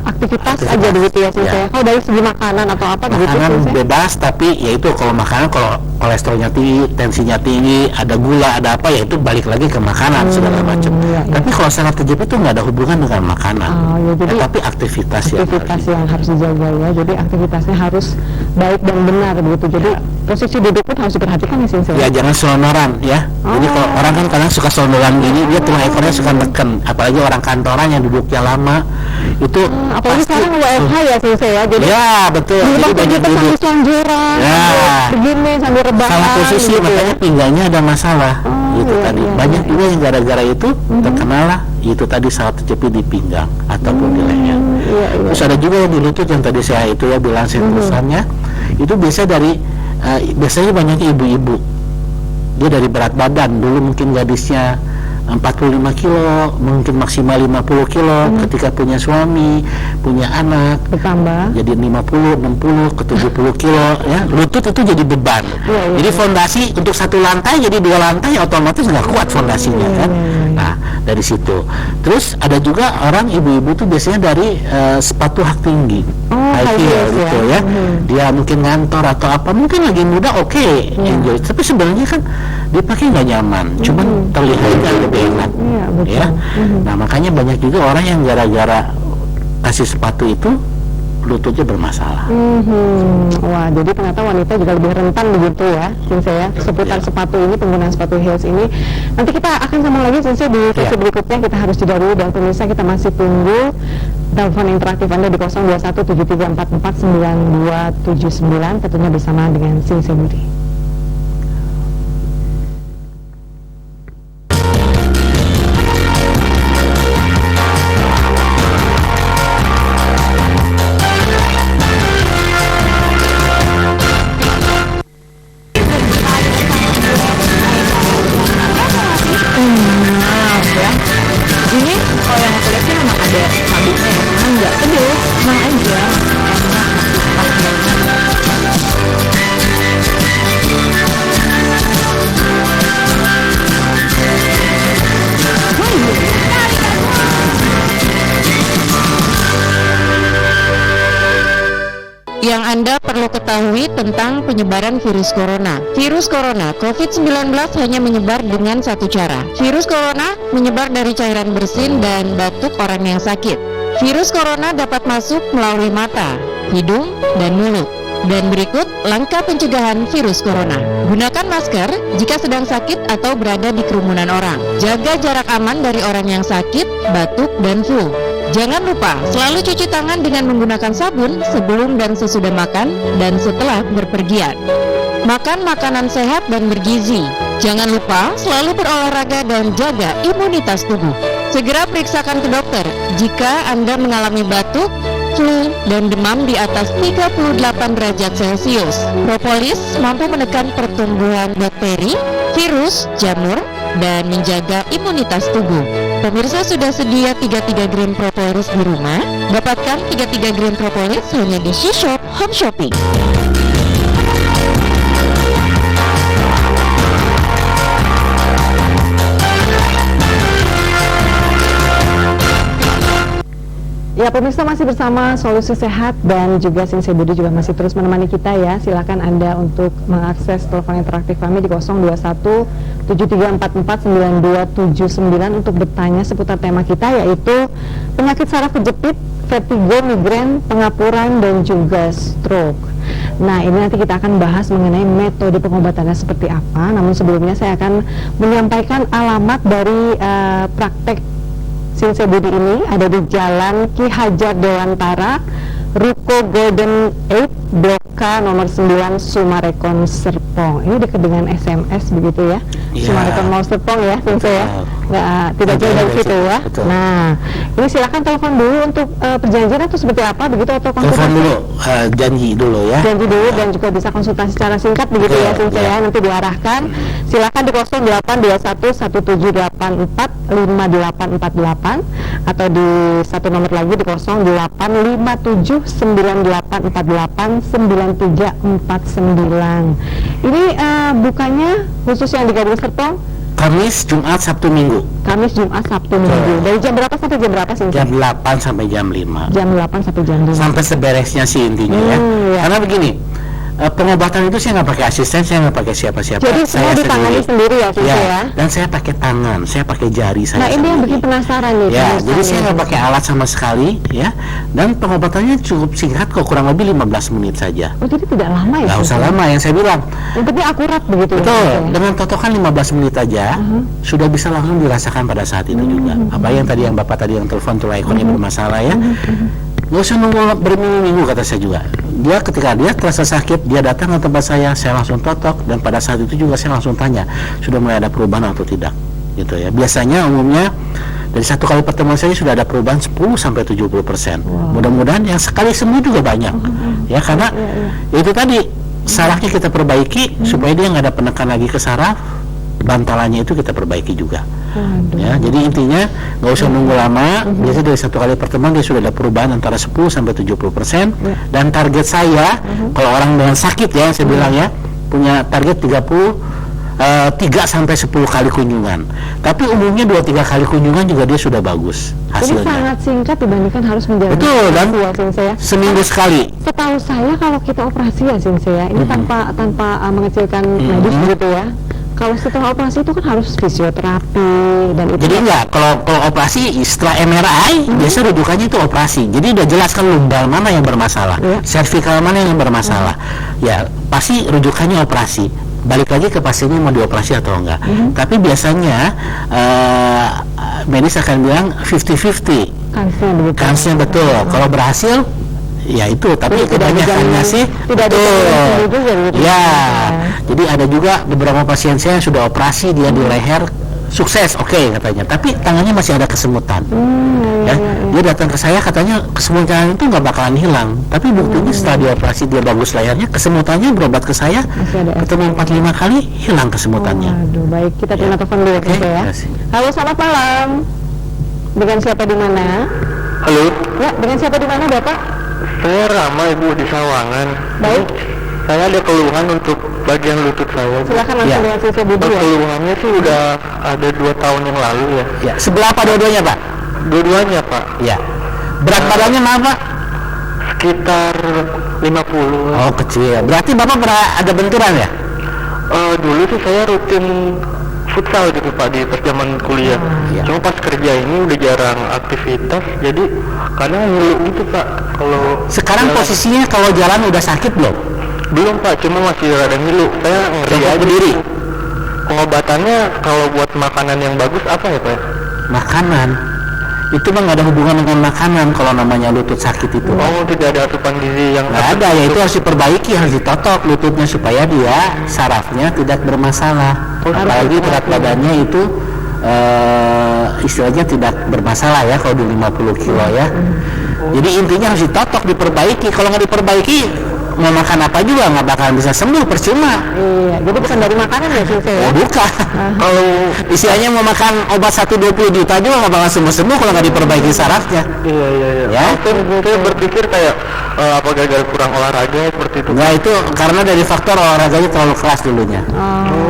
aktivitas aja begitu ya Sinse. Ya. Kalau dari segi makanan atau apa begitu Makanan Sinse? bebas, tapi ya itu kalau makanan, kalau kolesterolnya tinggi, tensinya tinggi, ada gula, ada apa, ya itu balik lagi ke makanan segala macam. iya, iya. Tapi kalau saraf terjepit itu nggak ada hubungan dengan makanan. Oh, ya, jadi tapi aktivitas aktivitas yang harus dijaga ya. Jadi aktivitasnya harus baik dan benar begitu. Jadi posisi duduk pun harus diperhatikan ya Sinse. Ya jangan selonjoran ya. Jadi kalau orang kan kadang suka selonjoran gini, dia tulang ekornya suka neken. Apalagi orang kantoran yang duduknya lama itu. Apalagi pasti- sekarang WFH ya Sinse ya. Jadi Ya betul. di Jadi rumah banyak kita sambil duduk. selonjoran, Ya. sambil begini sambil rebahan. Salah posisi, gitu ya. makanya pinggangnya ada masalah. Gitu iya, tadi. iya, Banyak juga yang gara-gara itu terkena lah. Itu tadi saraf terjepit di pinggang ataupun di leher. Iya, iya. Terus ada juga yang di lutut yang tadi saya itu ya bilang sentusannya. Itu biasa dari biasanya banyak ibu-ibu. Dia dari berat badan, dulu mungkin gadisnya 45 kilo, mungkin maksimal 50 kilo, ketika punya suami, punya anak, Bertambah. jadi 50, 60 ke 70 kilo ya, lutut itu jadi beban. Iya. Jadi fondasi untuk satu lantai jadi 2 lantai otomatis nggak kuat fondasinya kan. Nah dari situ. Terus ada juga orang ibu-ibu tuh biasanya dari sepatu hak tinggi, high high heel heels gitu ya. Dia mungkin ngantor atau apa, mungkin lagi muda oke, enjoy. Tapi sebenarnya kan dipakai nggak nyaman, cuman terlihatnya lebih enak. Iya, betul. Ya. Nah makanya banyak juga orang yang gara-gara kasih sepatu itu lututnya bermasalah. Wah, jadi ternyata wanita juga lebih rentan begitu ya, Sinse ya, seputar sepatu ini, penggunaan sepatu heels ini. Nanti kita akan sambung lagi Sinse di sesi Iya. berikutnya. Kita harus jeda dulu dan pemirsa kita masih tunggu telepon interaktif Anda di 0217349279 tentunya bersama dengan Sinse Budi. Ini kalau yang aku lihat sih memang ada sabuknya ya, memang nggak pedes, tenang aja, enak, pas banget. Yang Anda perlu ketahui tentang penyebaran virus corona. Virus corona COVID-19 hanya menyebar dengan satu cara. Virus corona menyebar dari cairan bersin dan batuk orang yang sakit. Virus corona dapat masuk melalui mata, hidung, dan mulut. Dan berikut langkah pencegahan virus corona. Gunakan masker jika sedang sakit atau berada di kerumunan orang. Jaga jarak aman dari orang yang sakit, batuk, dan flu. Jangan lupa selalu cuci tangan dengan menggunakan sabun sebelum dan sesudah makan dan setelah berpergian. Makan makanan sehat dan bergizi. Jangan lupa selalu berolahraga dan jaga imunitas tubuh. Segera periksakan ke dokter jika Anda mengalami batuk, flu, dan demam di atas 38 derajat Celcius. Propolis mampu menekan pertumbuhan bakteri, virus, jamur, dan menjaga imunitas tubuh. Pemirsa sudah sedia 33 gram propolis di rumah? Dapatkan 33 gram propolis hanya di Shishop Home Shopping. Ya, pemirsa masih bersama Solusi Sehat dan juga Sensei Budi juga masih terus menemani kita ya. Silakan Anda untuk mengakses telepon interaktif kami di 021 7344 9279 untuk bertanya seputar tema kita, yaitu penyakit saraf kejepit, vertigo, migrain, pengapuran, dan juga stroke. Nah, ini nanti kita akan bahas mengenai metode pengobatannya seperti apa. Namun sebelumnya saya akan menyampaikan alamat dari praktek Sensei Budi ini. Ada di Jalan Ki Hajar Dewantara, Ruko Golden 8, Blok K nomor 9, Sumarekon, Serpong. Ini dekat dengan SMS begitu ya, Sumarekon Mall Serpong ya, Sensei ya. Tidak jauh dari situ ya. Betul. Nah, ini silakan telepon dulu untuk perjanjian atau seperti apa begitu, atau konsultasi. Telepon dulu, janji dulu ya. Janji dulu, dan juga bisa konsultasi secara singkat begitu ya, Sensei ya. Nanti diarahkan. Silakan di 0821 1784 5848 atau di satu nomor lagi di 0857 9848 9349. Ini bukannya khusus yang di Gading Serpong? Kamis, Jumat, Sabtu, Minggu. Kamis, Jumat, Sabtu, Minggu. Dari jam berapa sampai jam berapa sih? Jam 8 sampai jam 5. Jam 8 sampai jam 5. Sampai seberesnya sih intinya ya. Ya. Karena begini, pengobatan itu saya nggak pakai asisten, saya nggak pakai siapa-siapa. Jadi semua ditangani sendiri ya, Sensei ya? Dan saya pakai tangan, saya pakai jari saya. Nah, ini yang sendiri. bikin penasaran nih. Ya, jadi saya nggak pakai alat sama sekali ya. Dan pengobatannya cukup singkat kok, kurang lebih 15 menit saja. Oh, jadi tidak lama ya? Nggak usah lama, yang saya bilang. Yang penting akurat begitu. Betul, dengan totokan 15 menit aja sudah bisa langsung dirasakan pada saat itu juga. Apa yang tadi yang Bapak tadi yang telepon tulang ekornya bermasalah ya. Nggak usah nunggu berminggu-minggu, kata saya juga. Dia ketika dia terasa sakit, dia datang ke tempat saya langsung totok, dan pada saat itu juga saya langsung tanya, sudah mulai ada perubahan atau tidak, gitu ya. Biasanya umumnya dari satu kali pertemuan saya sudah ada perubahan 10-70%. Mudah-mudahan yang sekali sembuh juga banyak, ya, karena itu tadi sarafnya kita perbaiki supaya dia nggak ada penekan lagi ke saraf, bantalannya itu kita perbaiki juga. Ya, jadi intinya nggak usah nunggu lama. Biasanya dari satu kali pertemuan dia sudah ada perubahan antara 10-70%. Dan target saya kalau orang dengan sakit ya, saya bilang ya, punya target 3-10 kali kunjungan. Tapi umumnya 2-3 kali kunjungan juga dia sudah bagus Jadi hasilnya. sangat singkat dibandingkan harus menjalani. Betul, dan operasi ya, Sensei ya. seminggu sekali. Setahu saya kalau kita operasi ya, Sensei ya, ini tanpa mengecilkan medis gitu ya. Kalau setelah operasi itu kan harus fisioterapi dan itu. Jadi enggak, kalau operasi setelah MRI biasa rujukannya itu operasi. Jadi udah jelas kan lumbar mana yang bermasalah, cervical mana yang bermasalah. Ya pasti rujukannya operasi. Balik lagi ke pasiennya mau dioperasi atau enggak. Tapi biasanya medis akan bilang 50-50. Kansnya betul. Kalau berhasil ya itu, tapi kebanyakannya sih betul. Ya, jadi ada juga beberapa pasien saya yang sudah operasi, dia di leher sukses, oke, katanya, tapi tangannya masih ada kesemutan. Dia datang ke saya katanya kesemutan itu nggak bakalan hilang, tapi buktinya setelah dioperasi dia bagus lehernya, kesemutannya berobat ke saya ketemu 4-5 kali hilang kesemutannya. Aduh, baik, kita terima telepon dulu ya. Halo, selamat malam. Dengan siapa di mana? Halo, Ya, dengan siapa di mana, Bapak? saya Rama, Ibu, di Sawangan. Baik, Saya ada keluhan untuk bagian lutut saya. silakan langsung dengan Sensei Budi ya. Keluhannya tuh udah ada 2 tahun yang lalu ya. Ya, sebelah apa dua-duanya, Pak? Dua-duanya, Pak. Ya. Berat badannya maaf, Pak? Sekitar 50. Oh, kecil. Berarti Bapak pernah ada benturan ya? Dulu tuh saya rutin futsal gitu, Pak, di pas zaman kuliah. Cuma pas kerja ini udah jarang aktivitas, jadi kadang ngilu gitu, Pak. Kalau Sekarang jalan. posisinya kalau jalan udah sakit belum? Belum, Pak, cuma masih rada ngilu. Saya ngeri Coba aja. berdiri. Pengobatannya kalau buat makanan yang bagus apa ya, Pak? Makanan itu mah nggak ada hubungan dengan makanan kalau namanya lutut sakit itu. Oh, tidak ada asupan gizi yang Nggak ada, ya itu harus diperbaiki, harus ditotok lututnya supaya dia sarafnya tidak bermasalah. Apalagi berat badannya itu istilahnya tidak bermasalah ya kalau di 50 kilo ya. Jadi intinya harus ditotok, diperbaiki. Kalau nggak diperbaiki, mau makan apa juga nggak bakalan bisa sembuh, percuma. Iya, jadi bukan dari makanan ya sih ya? Bukan. Kalau istilahnya mau makan obat 120 juta juga nggak bakal sembuh kalau nggak diperbaiki sarafnya. Iya. Ya. Saya berpikir kayak apa gara-gara kurang olahraga seperti itu. Nah itu karena dari faktor olahraganya terlalu keras dulunya.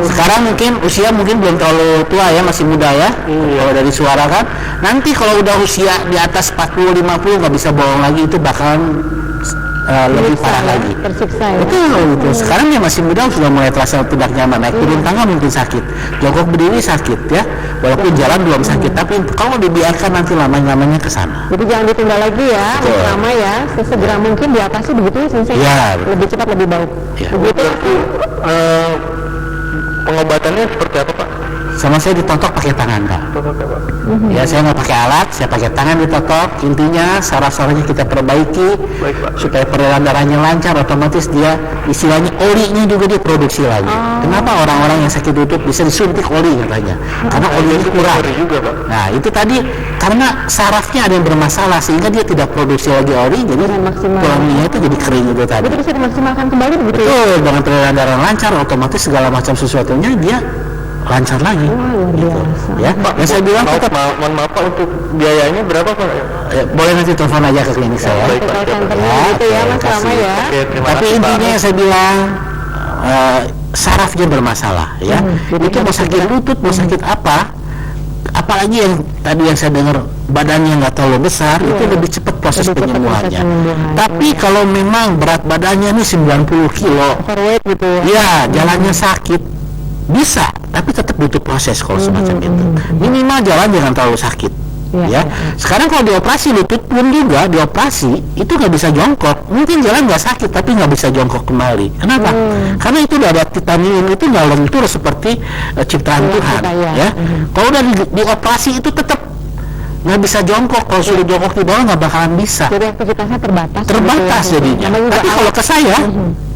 Sekarang mungkin usia mungkin belum terlalu tua ya, masih muda ya. Kalau dari suara kan, nanti kalau udah usia di atas 40-50 nggak bisa bohong lagi, itu bakalan lebih parah lagi. Tersiksa ya. Betul. Sekarang dia masih muda sudah mulai terasa tidak nyaman, naik turun tangga mungkin sakit, jongkok berdiri sakit ya, walaupun jalan belum sakit, tapi kalau dibiarkan nanti lamanya ke sana. Jadi jangan ditunda lagi ya, Betul. lama ya, sesegera mungkin diatasi begitu ya Sensei. Ya, lebih cepat lebih baik. Ya. Begitu. Pengobatannya seperti apa Pak? Sama saya ditotok pakai tangan Kak. Ya saya nggak pakai alat, saya pakai tangan ditotok. Intinya saraf-sarafnya kita perbaiki supaya peredaran darahnya lancar, otomatis dia istilahnya olinya juga diproduksi lagi. Kenapa orang-orang yang sakit lutut bisa disuntik oli katanya? Karena olinya kurang. Nah itu tadi karena sarafnya ada yang bermasalah sehingga dia tidak produksi lagi oli, jadi tulangnya itu jadi kering itu tadi. Jadi bisa dimaksimalkan kembali begitu ya? Betul, dengan peredaran darah lancar, otomatis segala macam sesuatunya dia lancar lagi. Luar biasa. Ya, yang saya bilang tetap Mohon maaf Pak, untuk biayanya berapa Pak? boleh nanti telepon aja ke klinik saya. Baik, Pak. Call centernya gitu ya Mas kasih. Rama ya. Oke, terima Tapi kasih, Pak. intinya yang saya bilang sarafnya bermasalah ya. Itu mau sakit lutut, mau sakit apa, apalagi yang tadi yang saya dengar badannya nggak terlalu besar, itu lebih cepat proses Lebih cepat penyembuhannya. proses penyembuhan. Tapi kalau memang berat badannya nih 90 kilo, Overweight gitu ya. ya jalannya sakit, bisa, tapi tetap butuh proses kalau semacam itu. Minimal jalan jangan terlalu sakit. Ya, sekarang kalau dioperasi lutut pun juga dioperasi itu nggak bisa jongkok, mungkin jalan nggak sakit tapi nggak bisa jongkok kembali. Kenapa? Karena itu udah ada titanium, itu nggak lentur seperti ciptaan Tuhan. Ya, kalau udah dioperasi itu tetap nggak bisa jongkok. Kalau sudah jongkok di bawah nggak bakalan bisa. Jadi aktivitasnya terbatas. Terbatas gitu ya. jadinya. Namanya juga Tapi kalau ke saya,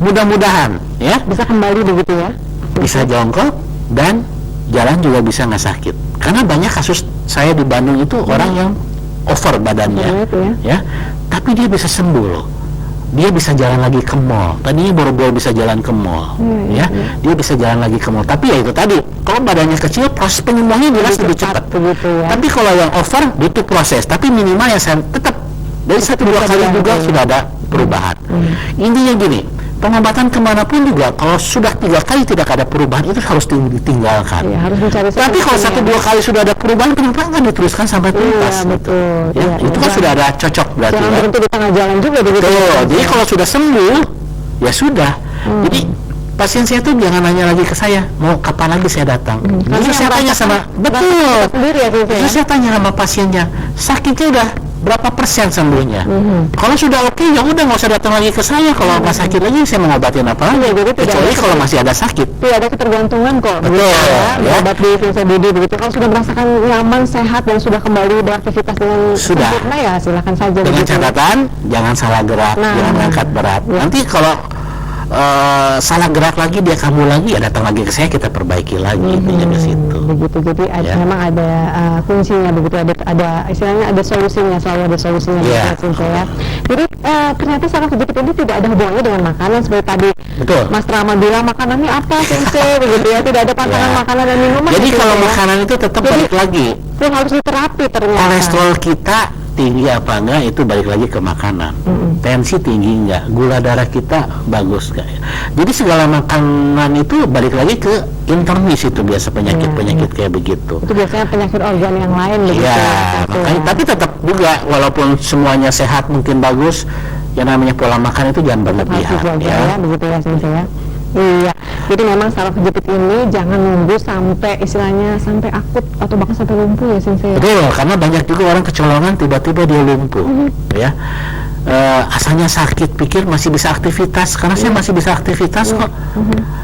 mudah-mudahan ya bisa kembali begitu ya. bisa jongkok dan jalan juga bisa nggak sakit. Karena banyak kasus saya di Bandung itu orang yang over badannya, ya, tapi dia bisa sembuh loh. Dia bisa jalan lagi ke mall. Tadinya boro-boro bisa jalan ke mall, ya. Dia bisa jalan lagi ke mall. Tapi ya itu tadi, kalau badannya kecil, proses penyembuhannya jelas lebih cepat. Ya. Tapi kalau yang over butuh proses. Tapi minimal yang saya tetap dari 1-2 kali juga sudah ada perubahan. Intinya gini. Pengobatan kemanapun juga kalau sudah 3 kali tidak ada perubahan itu harus ditinggalkan. Ya, harus mencari Tapi kalau 1-2 kali sudah ada perubahan, kenapa nggak diteruskan sampai tuntas? Iya, betul. Ya, itu kan sudah ada cocok berarti. Jangan Ya. berhenti di tengah jalan juga begitu. Betul. Jadi kalau sudah sembuh, ya sudah. Jadi pasien saya tuh jangan nanya lagi ke saya, mau kapan lagi saya datang. Terus saya tanya sama, betul. Sendiri ya, Terus saya tanya sama pasiennya, sakitnya udah berapa persen sembuhnya? Kalau sudah oke, ya udah nggak usah datang lagi ke saya. Kalau nggak sakit lagi, saya mau ngobatin apa lagi? Kecuali kalau masih ada sakit. Tidak ada ketergantungan kok. Betul, Begitu ya. ya. Berobat di Sensei Budi begitu. Kalau sudah merasakan nyaman, sehat dan sudah kembali beraktivitas dengan Sudah. sempurna ya silakan saja. Dengan begitu. catatan, jangan salah gerak, Nah. jangan angkat berat. Nanti kalau salah gerak lagi, dia kambuh lagi, ya datang lagi ke saya, kita perbaiki lagi. Intinya ke situ. Begitu, jadi Ya. memang ada kuncinya begitu, ada istilahnya ada solusinya, selalu ada solusinya Ya. begitu, Sensei ya. Jadi ternyata saraf kejepit ini tidak ada hubungannya dengan makanan seperti tadi Betul. Mas Rama bilang makanannya apa Sensei begitu ya, tidak ada pantangan Ya. makanan dan minuman. Jadi gitu kalau ya. makanan itu tetap Jadi, balik lagi. itu harus diterapi ternyata. Kolesterol kita tinggi apa enggak itu balik lagi ke makanan. Tensi tinggi enggak, gula darah kita bagus enggak. Jadi segala makanan itu balik lagi ke internis, itu biasa penyakit-penyakit kayak begitu. Itu biasanya penyakit organ yang lain begitu. Iya, Gitu makanya ya. tapi tetap juga walaupun semuanya sehat mungkin bagus, yang namanya pola makan itu jangan harus berlebihan dijaga ya. ya, begitu ya Sensei ya. Iya, jadi memang saraf kejepit ini jangan nunggu sampai istilahnya sampai akut atau bahkan sampai lumpuh ya Sensei. Betul, karena banyak juga orang kecolongan tiba-tiba dia lumpuh, ya. Asalnya sakit, pikir masih bisa aktivitas, karena saya masih bisa aktivitas kok.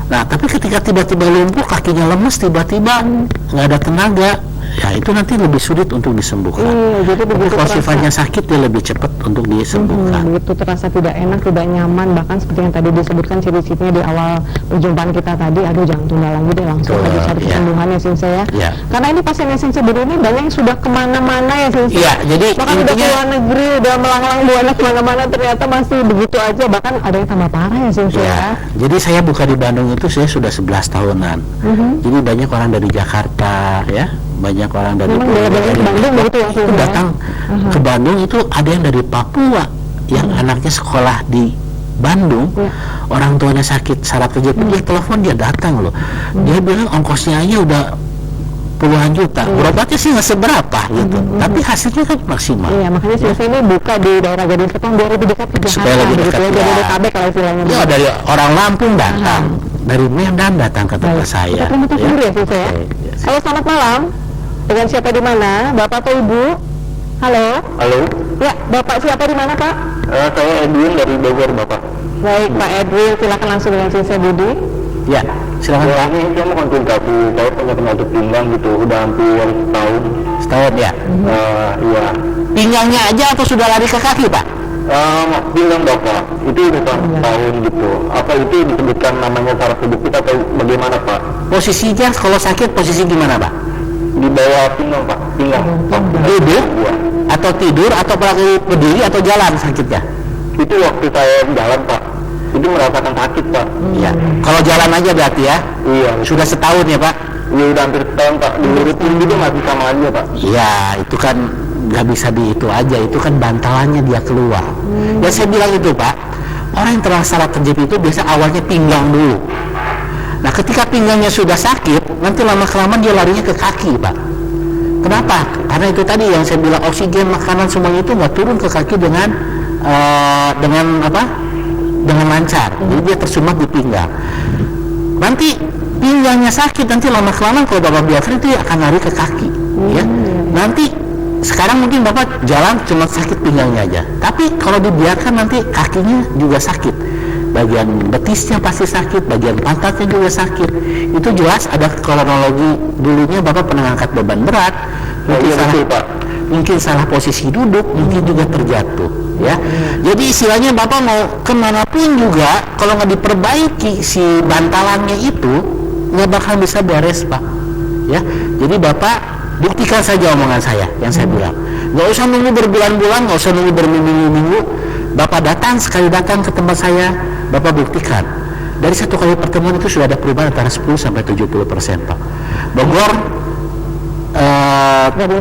Nah, tapi ketika tiba-tiba lumpuh, kakinya lemes, tiba-tiba nggak ada tenaga, ya itu nanti lebih sulit untuk disembuhkan. Iya, jadi Tapi begitu kalau terasa. sifatnya sakit dia lebih cepat untuk disembuhkan. Begitu terasa tidak enak, tidak nyaman, bahkan seperti yang tadi disebutkan ciri-cirinya di awal perjumpaan kita tadi, aduh jangan tunda lagi deh, langsung Betul, aja cari iya. kesembuhan ya Sinse ya. Iya. Karena ini pasien Sinse Budi ini banyak yang sudah kemana-mana ya Sinse. Iya, jadi bahkan udah ke intinya luar negeri, udah melanglang buana kemana-mana, ternyata masih begitu aja, bahkan ada yang tambah parah ya Sinse ya. ya, jadi saya buka di Bandung itu saya sudah 11 tahunan. Jadi banyak orang dari Jakarta ya, banyak orang dari Memang daerah-daerah dari- Bandung begitu ya, Sinse, ya? datang ke Bandung itu ada yang dari Papua yang anaknya sekolah di Bandung, Ya. orang tuanya sakit saraf kejepit, dia telepon, dia datang loh. Dia bilang ongkosnya aja udah puluhan juta, berobatnya sih nggak seberapa gitu, tapi hasilnya kan maksimal. Iya, makanya Sinse ini buka di daerah Gading Serpong biar lebih dekat ke Jakarta, Supaya lebih begitu dekat, ya, ya. jadi Jabodetabek kalau istilahnya. Ya dari orang Lampung datang, dari Medan datang ke tempat saya. Kita terima kasih dulu ya Sinse ya. Oke, ya. Halo, selamat malam. Dengan siapa di mana? Bapak atau Ibu? Halo. Halo, Ya, Bapak siapa di mana, Pak? saya Edwin dari Bogor, Bapak. Baik, Pak Edwin, silakan langsung dengan Sinse Budi. Ya, silakan Pak. Ini saya mau konsultasi, saya punya penyakit pinggang gitu, udah hampir setahun. Setahun ya. Iya. Pinggangnya aja atau sudah lari ke kaki Pak? Pinggang Bapak, itu udah setahun gitu. Apa itu disebutkan namanya saraf kejepit atau bagaimana Pak? Posisinya kalau sakit posisi gimana Pak? Di bawah pinggang Pak, pinggang. Duduk Iya. atau tidur atau berdiri atau jalan sakitnya? Itu waktu saya jalan Pak, itu merasakan sakit Pak. Iya. Kalau jalan aja berarti ya? Iya. Sudah setahun ya Pak? Ya udah hampir setahun Pak, diurutin gitu masih sama aja Pak. Iya, itu kan nggak bisa di itu aja, itu kan bantalannya dia keluar. Ya saya bilang itu Pak, orang yang terkena saraf kejepit itu biasa awalnya pinggang dulu. Nah ketika pinggangnya sudah sakit, nanti lama-kelamaan dia larinya ke kaki Pak. Kenapa? Karena itu tadi yang saya bilang, oksigen, makanan semuanya itu nggak turun ke kaki dengan dengan lancar. Jadi dia tersumbat di pinggang. Nanti pinggangnya sakit, nanti lama-kelamaan kalau Bapak biarkan itu akan lari ke kaki. Ya. Nanti sekarang mungkin Bapak jalan cuma sakit pinggangnya aja, tapi kalau dibiarkan nanti kakinya juga sakit, bagian betisnya pasti sakit, bagian pantatnya juga sakit. Itu jelas ada kronologi dulunya Bapak pernah angkat beban berat, mungkin iya, salah, betul, Pak. mungkin salah posisi duduk, mungkin juga terjatuh ya. Jadi istilahnya Bapak mau kemanapun juga kalau nggak diperbaiki si bantalannya itu nggak bakal bisa beres Pak ya. Jadi Bapak buktikan saja omongan saya yang saya bilang, nggak usah nunggu berbulan-bulan, nggak usah nunggu berminggu-minggu. Bapak datang, sekali datang ke tempat saya, Bapak buktikan dari satu kali pertemuan itu sudah ada perubahan antara 10-70% Pak. Bogor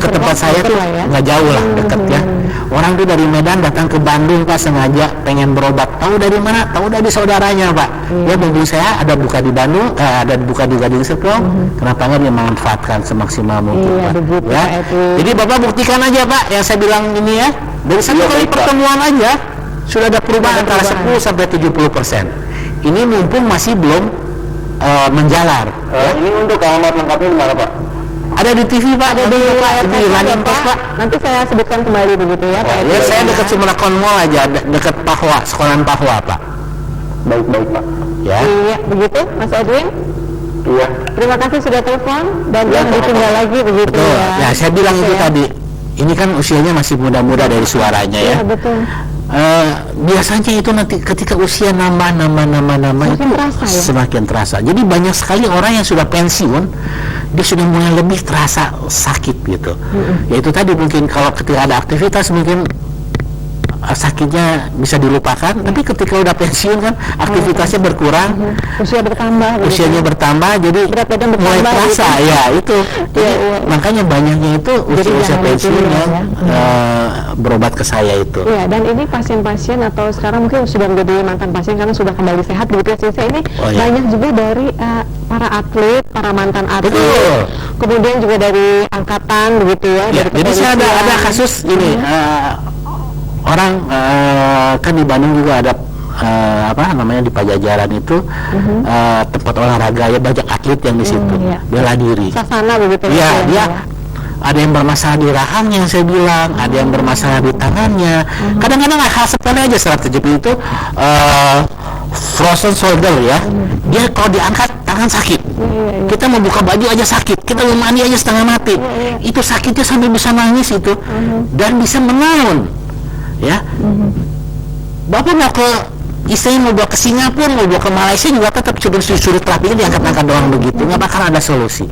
ke tempat saya tuh nggak jauh lah, dekat ya. Orang tuh dari Medan datang ke Bandung Pak, sengaja pengen berobat. Tahu dari mana? Tahu dari saudaranya Pak. Ya mobil saya ada buka di Bandung, ada buka di Gading Serpong. Kenapa nggak dia manfaatkan semaksimal mungkin Iya, Pak? begitu, Ya. Pak Edwin. Jadi Bapak buktikan aja Pak yang saya bilang ini ya. Dari satu Iya, kali baik, Pak. pertemuan aja sudah ada perubahan antara 10-70%. Ini mumpung masih belum menjalar. Ini untuk alamat lengkapnya di mana Pak? Ada di TV Pak, ada di layar di kaca Running ya, Post Pak. Nanti saya sebutkan kembali begitu ya Pak Ya, Edwin. saya dekat Sumerakon Mall aja, dekat Pahwa, sekolahan Pahwa Pak. Baik Pak. Ya. Iya, begitu Mas Edwin. Iya. Terima kasih sudah telepon dan Ya, jangan ditunda lagi begitu Betul. ya. Ya, saya bilang itu Ya. tadi. Ini kan usianya masih muda-muda dari suaranya ya. Iya, betul. Biasanya itu nanti ketika usia nambah Semakin itu terasa, ya? semakin terasa. Jadi banyak sekali orang yang sudah pensiun, dia sudah mulai lebih terasa sakit gitu. Ya itu tadi mungkin kalau ketika ada aktivitas mungkin sakitnya bisa dilupakan, tapi ketika udah pensiun kan aktivitasnya berkurang, Usia bertambah begitu. usianya bertambah, jadi Berat badan mulai bertambah, terasa gitu. ya itu. Jadi, iya. makanya banyaknya itu Jadi usia jangan pensiun ditunda, yang berobat ke saya itu. Iya, dan ini pasien-pasien atau sekarang mungkin sudah menjadi mantan pasien karena sudah kembali sehat begitu ya Sinse. Ini Oh, iya. banyak juga dari para atlet, para mantan atlet, Betul. kemudian juga dari angkatan begitu ya. Ya, dari jadi saya ada kepolisian. kasus ini orang kan di Bandung juga ada apa namanya di Pajajaran itu tempat olahraga ya, banyak atlet yang di situ iya. bela diri. Sasana begitu Iya, ya. dia ada yang bermasalah di rahangnya saya bilang, ada yang bermasalah di tangannya. Kadang-kadang hal sepele aja saraf kejepit itu frozen shoulder ya. Dia kalau diangkat tangan sakit. Kita mau buka baju aja sakit, kita mau mandi aja setengah mati. Itu sakitnya sampai bisa nangis itu, dan bisa menaun. Ya, Bapak mau ke istilahnya mau bawa ke Singapura, mau bawa ke Malaysia juga tetap cuma suruh terapinya diangkat-angkat doang begitu, nggak bakal ada solusi.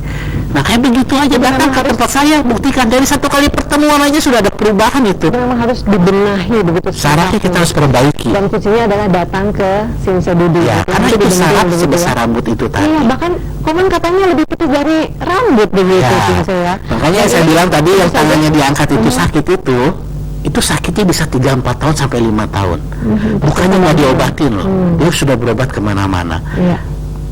Nah kayak begitu aja, datang ke tempat saya, buktikan dari satu kali pertemuan aja sudah ada perubahan itu. Memang harus dibenahi begitu. Syaratnya kita harus perbaiki. Dan kuncinya adalah datang ke Sinse Budi. Ya, karena itu syarat sebesar rambut itu tadi. Iya, bahkan konon katanya lebih putih dari rambut begitu Sinse ya. Makanya saya bilang tadi yang tangannya diangkat itu sakit itu sakitnya bisa 3-4 tahun sampai 5 tahun. Bukannya nggak diobatin loh, dia sudah berobat kemana-mana.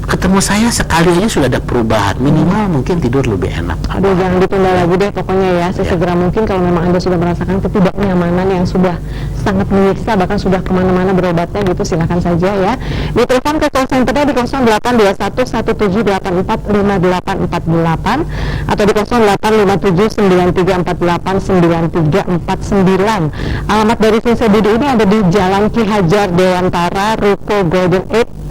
Ketemu saya sekali aja sudah ada perubahan, minimal mungkin tidur lebih enak. Aduh, jangan ditunda lagi deh pokoknya ya, sesegera mungkin kalau memang Anda sudah merasakan ketidaknyamanan yang sudah sangat menyiksa, bahkan sudah kemana-mana berobatnya gitu, silakan saja ya. Ditelepon ke call center-nya di 0821 17845848 atau di 085793489349. Alamat dari Sinse Budi ini ada di Jalan Ki Hajar Dewantara, Ruko Golden 8,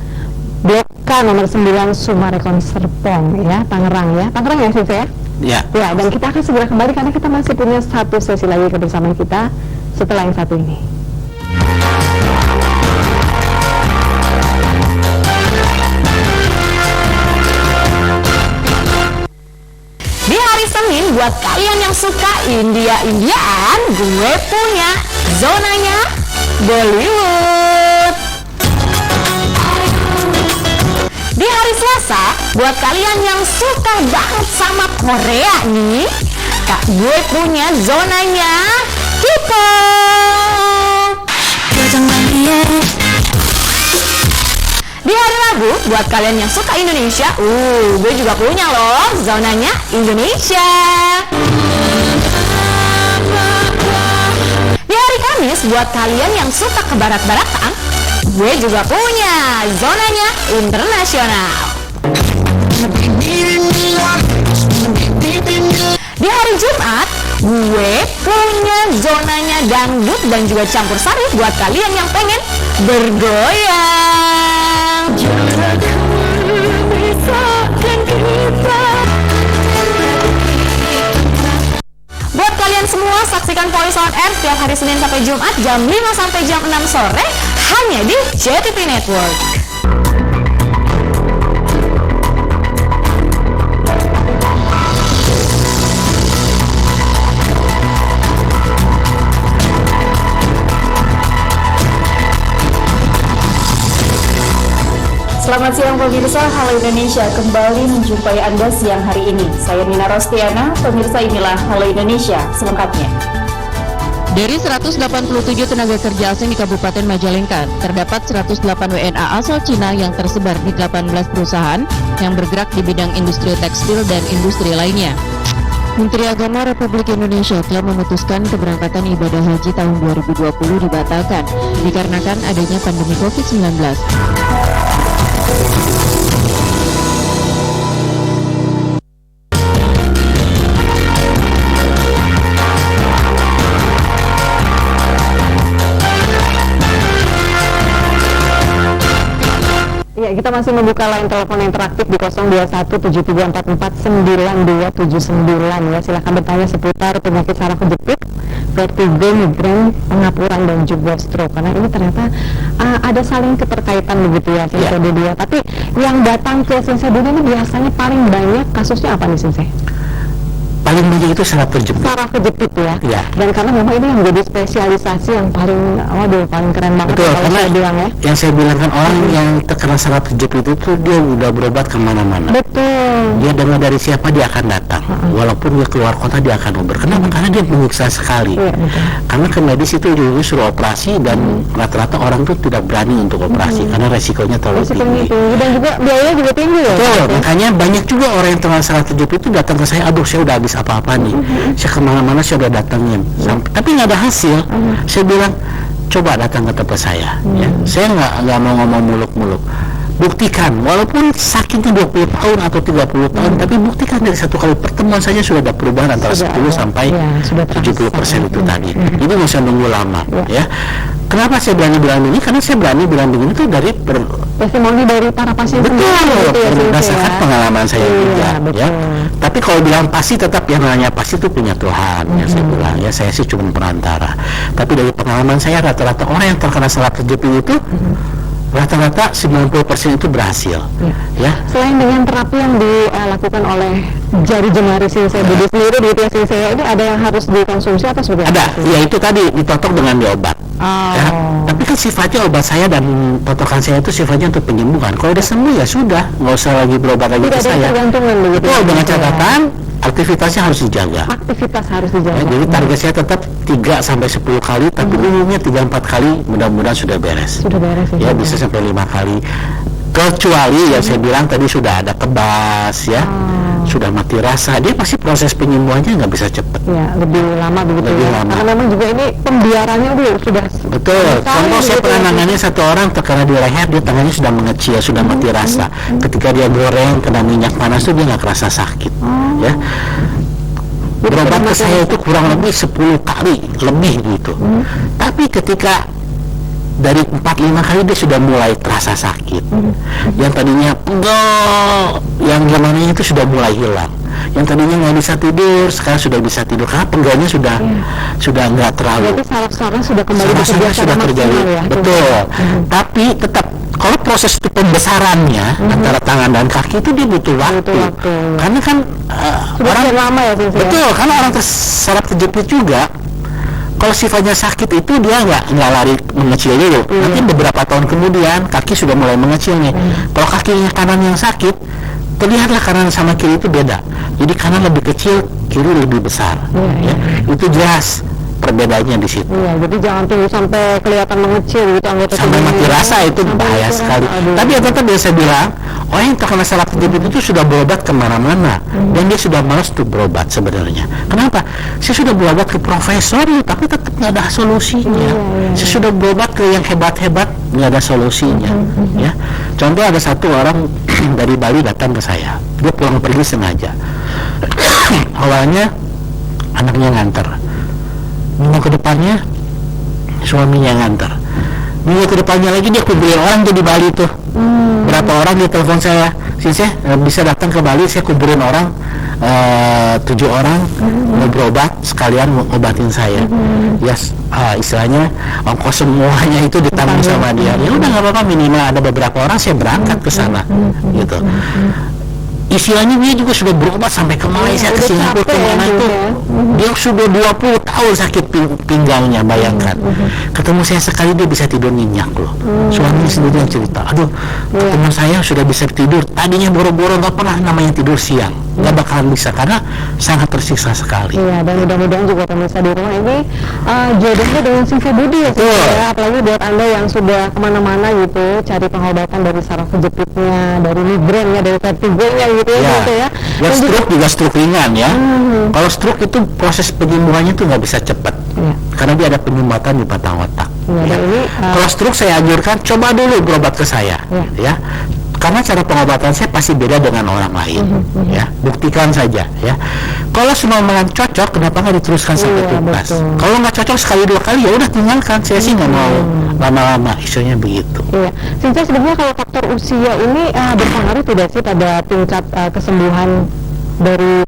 Blok K nomor 9 Sumarekon Serpong ya, Tangerang ya. Tangerang ya Sinse ya? Ya. Ya, dan kita akan segera kembali karena kita masih punya satu sesi lagi kebersamaan kita setelah yang satu ini. Di hari Senin, buat kalian yang suka India-Indiaan, gue punya zonanya Bollywood. Di hari Selasa, buat kalian yang suka banget sama Korea nih, Kak, gue punya zonanya K-pop. Di hari Rabu, buat kalian yang suka Indonesia, gue juga punya loh zonanya Indonesia. Di hari Kamis, buat kalian yang suka ke barat-baratan, gue juga punya zonanya internasional. Di hari Jumat, gue punya zonanya dangdut dan juga campur sari buat kalian yang pengen bergoyang. Buat kalian semua, saksikan Voice on Air setiap hari Senin sampai Jumat jam 5 sampai jam 6 sore hanya di JTV Network. Selamat siang pemirsa Halo Indonesia, kembali menjumpai Anda siang hari ini. Saya Nina Rostiana, pemirsa inilah Halo Indonesia selengkapnya. Dari 187 tenaga kerja asing di Kabupaten Majalengka, terdapat 108 WNA asal Cina yang tersebar di 18 perusahaan yang bergerak di bidang industri tekstil dan industri lainnya. Menteri Agama Republik Indonesia telah memutuskan keberangkatan ibadah haji tahun 2020 dibatalkan dikarenakan adanya pandemi COVID-19. Ya, kita masih membuka line telepon interaktif di 0213449279 ya. Silakan bertanya seputar penyakit saraf kejepit, vertigo, migrain, pengapuran dan juga stroke. Karena ini ternyata ada saling keterkaitan begitu ya, Sinse Budi. Tapi yang datang ke Sinse Budi ini biasanya paling banyak kasusnya apa nih Sinse? Paling banyak itu saraf kejepit. Saraf kejepit ya. Ya. Dan karena memang ini yang menjadi spesialisasi yang paling, paling keren banget. Betul, kalau karena saya bilang ya. yang saya bilang kan orang yang terkena saraf kejepit itu dia udah berobat kemana-mana. Betul. Dia dengar dari siapa dia akan datang. Walaupun dia keluar kota dia akan oper. Kenapa? Karena dia menyiksa sekali. Iya, betul. Karena ke medis itu juga suruh operasi dan rata-rata orang tuh tidak berani untuk operasi karena resikonya terlalu Resikonya tinggi. tinggi dan juga biayanya juga tinggi ya. Betul, makanya banyak juga orang yang terkena saraf kejepit itu datang ke saya, aduh saya udah habis apa-apa nih, saya kemana-mana saya udah datengin, tapi nggak ada hasil. Saya bilang coba datang ke tempat saya, ya. Saya nggak mau ngomong muluk-muluk, buktikan walaupun sakitnya 20 tahun atau 30 tahun, tapi buktikan dari satu kali pertemuan saja sudah ada perubahan antara 10 sampai 70% itu tadi. Ini nggak usah nunggu lama, ya. Kenapa saya berani bilang ini? Karena saya berani bilang begini itu dari testimoni dari para pasien betul, sendiri gitu ya, berdasarkan ya. pengalaman saya Iya, juga, betul. ya. Tapi kalau bilang pasti, tetap yang namanya pasti itu punya Tuhan, ya saya bilang, ya saya sih cuma perantara. Tapi dari pengalaman saya, rata-rata orang yang terkena saraf kejepit itu rata-rata 90% itu berhasil, ya. Selain dengan terapi yang dilakukan oleh jari jemari Sensei Budi sendiri di ITS Sensei ini, ada yang harus dikonsumsi atau seperti Ada, apa? ya itu tadi ditotok dengan diobat. Ya. Tapi kan sifatnya obat saya dan totokan saya itu sifatnya untuk penyembuhan. Kalau udah sembuh ya sudah, nggak usah lagi berobat lagi Tidak ke ada saya. ketergantungan begitu. Betul, ya, dengan Sensei, ya. catatan aktivitasnya harus dijaga. Aktivitas harus dijaga. Ya, jadi target saya tetap 3-10 kali, tapi umumnya 3-4 kali mudah-mudahan sudah beres. Sudah beres Ya bisa sampai 5 kali. Kecuali ya saya bilang tadi sudah ada kebas ya, sudah mati rasa, dia pasti proses penyembuhannya nggak bisa cepet. Ya, lebih lama begitu Lebih ya. lama. Karena memang juga ini pembiarannya sudah Betul. sekali Contoh saya begitu pernah ya. nangani satu orang terkena di leher, dia tangannya sudah mengecil, sudah mati rasa. Ketika dia goreng kena minyak panas tuh dia nggak kerasa sakit. Ya. Berobat ke saya itu kurang lebih 10 kali lebih gitu. Tapi ketika dari 4-5 kali dia sudah mulai terasa sakit. Yang tadinya pegel, yang zamannya itu sudah mulai hilang. Yang tadinya nggak bisa tidur, sekarang sudah bisa tidur karena pegelnya sudah nggak terlalu. Berarti saraf-saraf sudah kembali Saraf-saraf bekerja sudah secara terjadi, maksimal ya. betul. Tapi tetap kalau proses itu pembesarannya antara tangan dan kaki itu dia butuh waktu. waktu. Karena kan Sudah orang sekian lama ya Sensei. betul, karena orang saraf kejepit juga. Kalau sifatnya sakit itu dia nggak lari mengecil dulu. Nanti beberapa tahun kemudian kaki sudah mulai mengecil nih. Kalau kakinya kanan yang sakit, terlihatlah kanan sama kiri itu beda. Jadi kanan lebih kecil, kiri lebih besar. Ya. Itu jelas perbedaannya di situ. Iya, jadi jangan tunggu sampai kelihatan mengecil gitu anggota Sampai tubuhnya. mati rasa itu Sampai bahaya mati sekali. rasa, aduh. Tapi ya tetap biasa bilang, orang yang terkena saraf kejepit itu sudah berobat kemana-mana dan dia sudah malas untuk berobat sebenarnya. Kenapa? Saya sudah berobat ke profesor, tapi tetap nggak ada solusinya. Saya sudah berobat ke yang hebat-hebat, nggak ada solusinya. Ya, contoh ada satu orang dari Bali datang ke saya, dia pulang pergi sengaja. Awalnya anaknya nganter. Minggu ke depannya suaminya nganter. Minggu ke depannya lagi dia kuburin orang tuh di Bali tuh. Berapa orang dia telepon saya, Sensei bisa datang ke Bali, saya kuburin orang 7 orang mau berobat sekalian mau obatin saya. Ya istilahnya ongkos semuanya itu ditanggung sama dia. Ya udah nggak apa-apa, minimal ada beberapa orang saya berangkat ke sana gitu. Istilahnya dia juga sudah berobat sampai ke Malaysia, ke Singapura, ke mana itu. Dia sudah 20 tahun sakit pinggangnya, bayangkan. Ketemu saya sekali dia bisa tidur nyenyak loh. Suaminya sendiri yang cerita, aduh ketemu saya sudah bisa tidur. Tadinya boro-boro nggak pernah namanya tidur siang, nggak bakalan bisa karena sangat tersiksa sekali. Iya, dan mudah-mudahan juga pemirsa di rumah ini jodohnya dengan Sensei Budi ya, Sensei, ya. Apalagi buat Anda yang sudah kemana-mana gitu, cari pengobatan dari saraf kejepitnya, dari migrainnya, dari vertigonya gitu ya, Sensei ya. Ya Dan stroke juga stroke ringan ya. Kalau stroke itu proses penyembuhannya tuh nggak bisa cepat, karena dia ada penyumbatan di batang otak. Iya, dan ini, Kalau stroke saya anjurkan coba dulu berobat ke saya, ya. Karena cara pengobatan saya pasti beda dengan orang lain, ya. Buktikan saja, ya. Kalau semua cocok, kenapa nggak diteruskan sampai tuntas? Kalau nggak cocok sekali 2 kali, ya udah tinggalkan. Saya sih nggak mau lama-lama, isunya begitu. Iya, Sensei sebenarnya kalau faktor usia ini berpengaruh tidak sih pada tingkat kesembuhan dari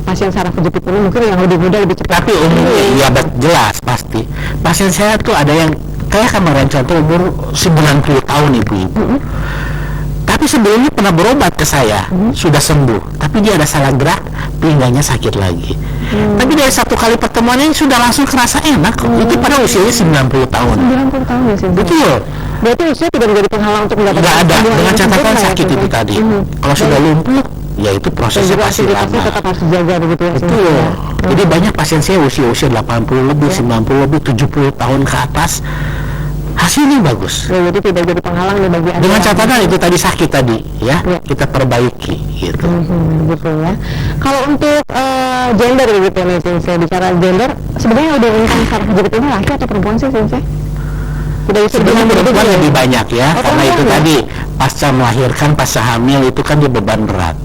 pasien saraf kejepit ini? Mungkin yang lebih muda lebih cepat. Tapi umumnya ya jelas pasti. Pasien saya tuh ada yang kayak kemarin contoh umur 90 tahun ibu-ibu. Tapi sebelumnya pernah berobat ke saya, sudah sembuh. Tapi dia ada salah gerak, pinggangnya sakit lagi. Tapi dari 1 kali pertemuannya sudah langsung kerasa enak kok. Itu pada usianya 90 tahun. 90 tahun ya, Sensei. Betul. Berarti usia tidak menjadi penghalang untuk mendapatkan Nggak ada, kesembuhan dengan yang catatan sempurna ya, sakit itu Sensei? tadi. Kalau sudah lumpuh, ya itu Dan prosesnya juga pasti aktivitasnya lama. tetap harus dijaga begitu ya, Sensei. Betul. Jadi banyak pasien saya usia 80 lebih, 90 lebih, 70 tahun ke atas. Hasilnya bagus. Ya, jadi tidak jadi penghalang nih bagi Anda. Dengan catatan itu tadi sakit tadi, ya, kita perbaiki gitu. Gitu ya. Kalau untuk gender gitu nih, Sensei, bicara gender, sebenarnya udah rentan saraf kejepit ini laki atau perempuan sih, Sensei? Tidak bisa Sebenarnya dibilang perempuan begitu, lebih banyak ya, Oh, karena itu perempuan ya? tadi pasca melahirkan, pasca hamil itu kan dia beban berat.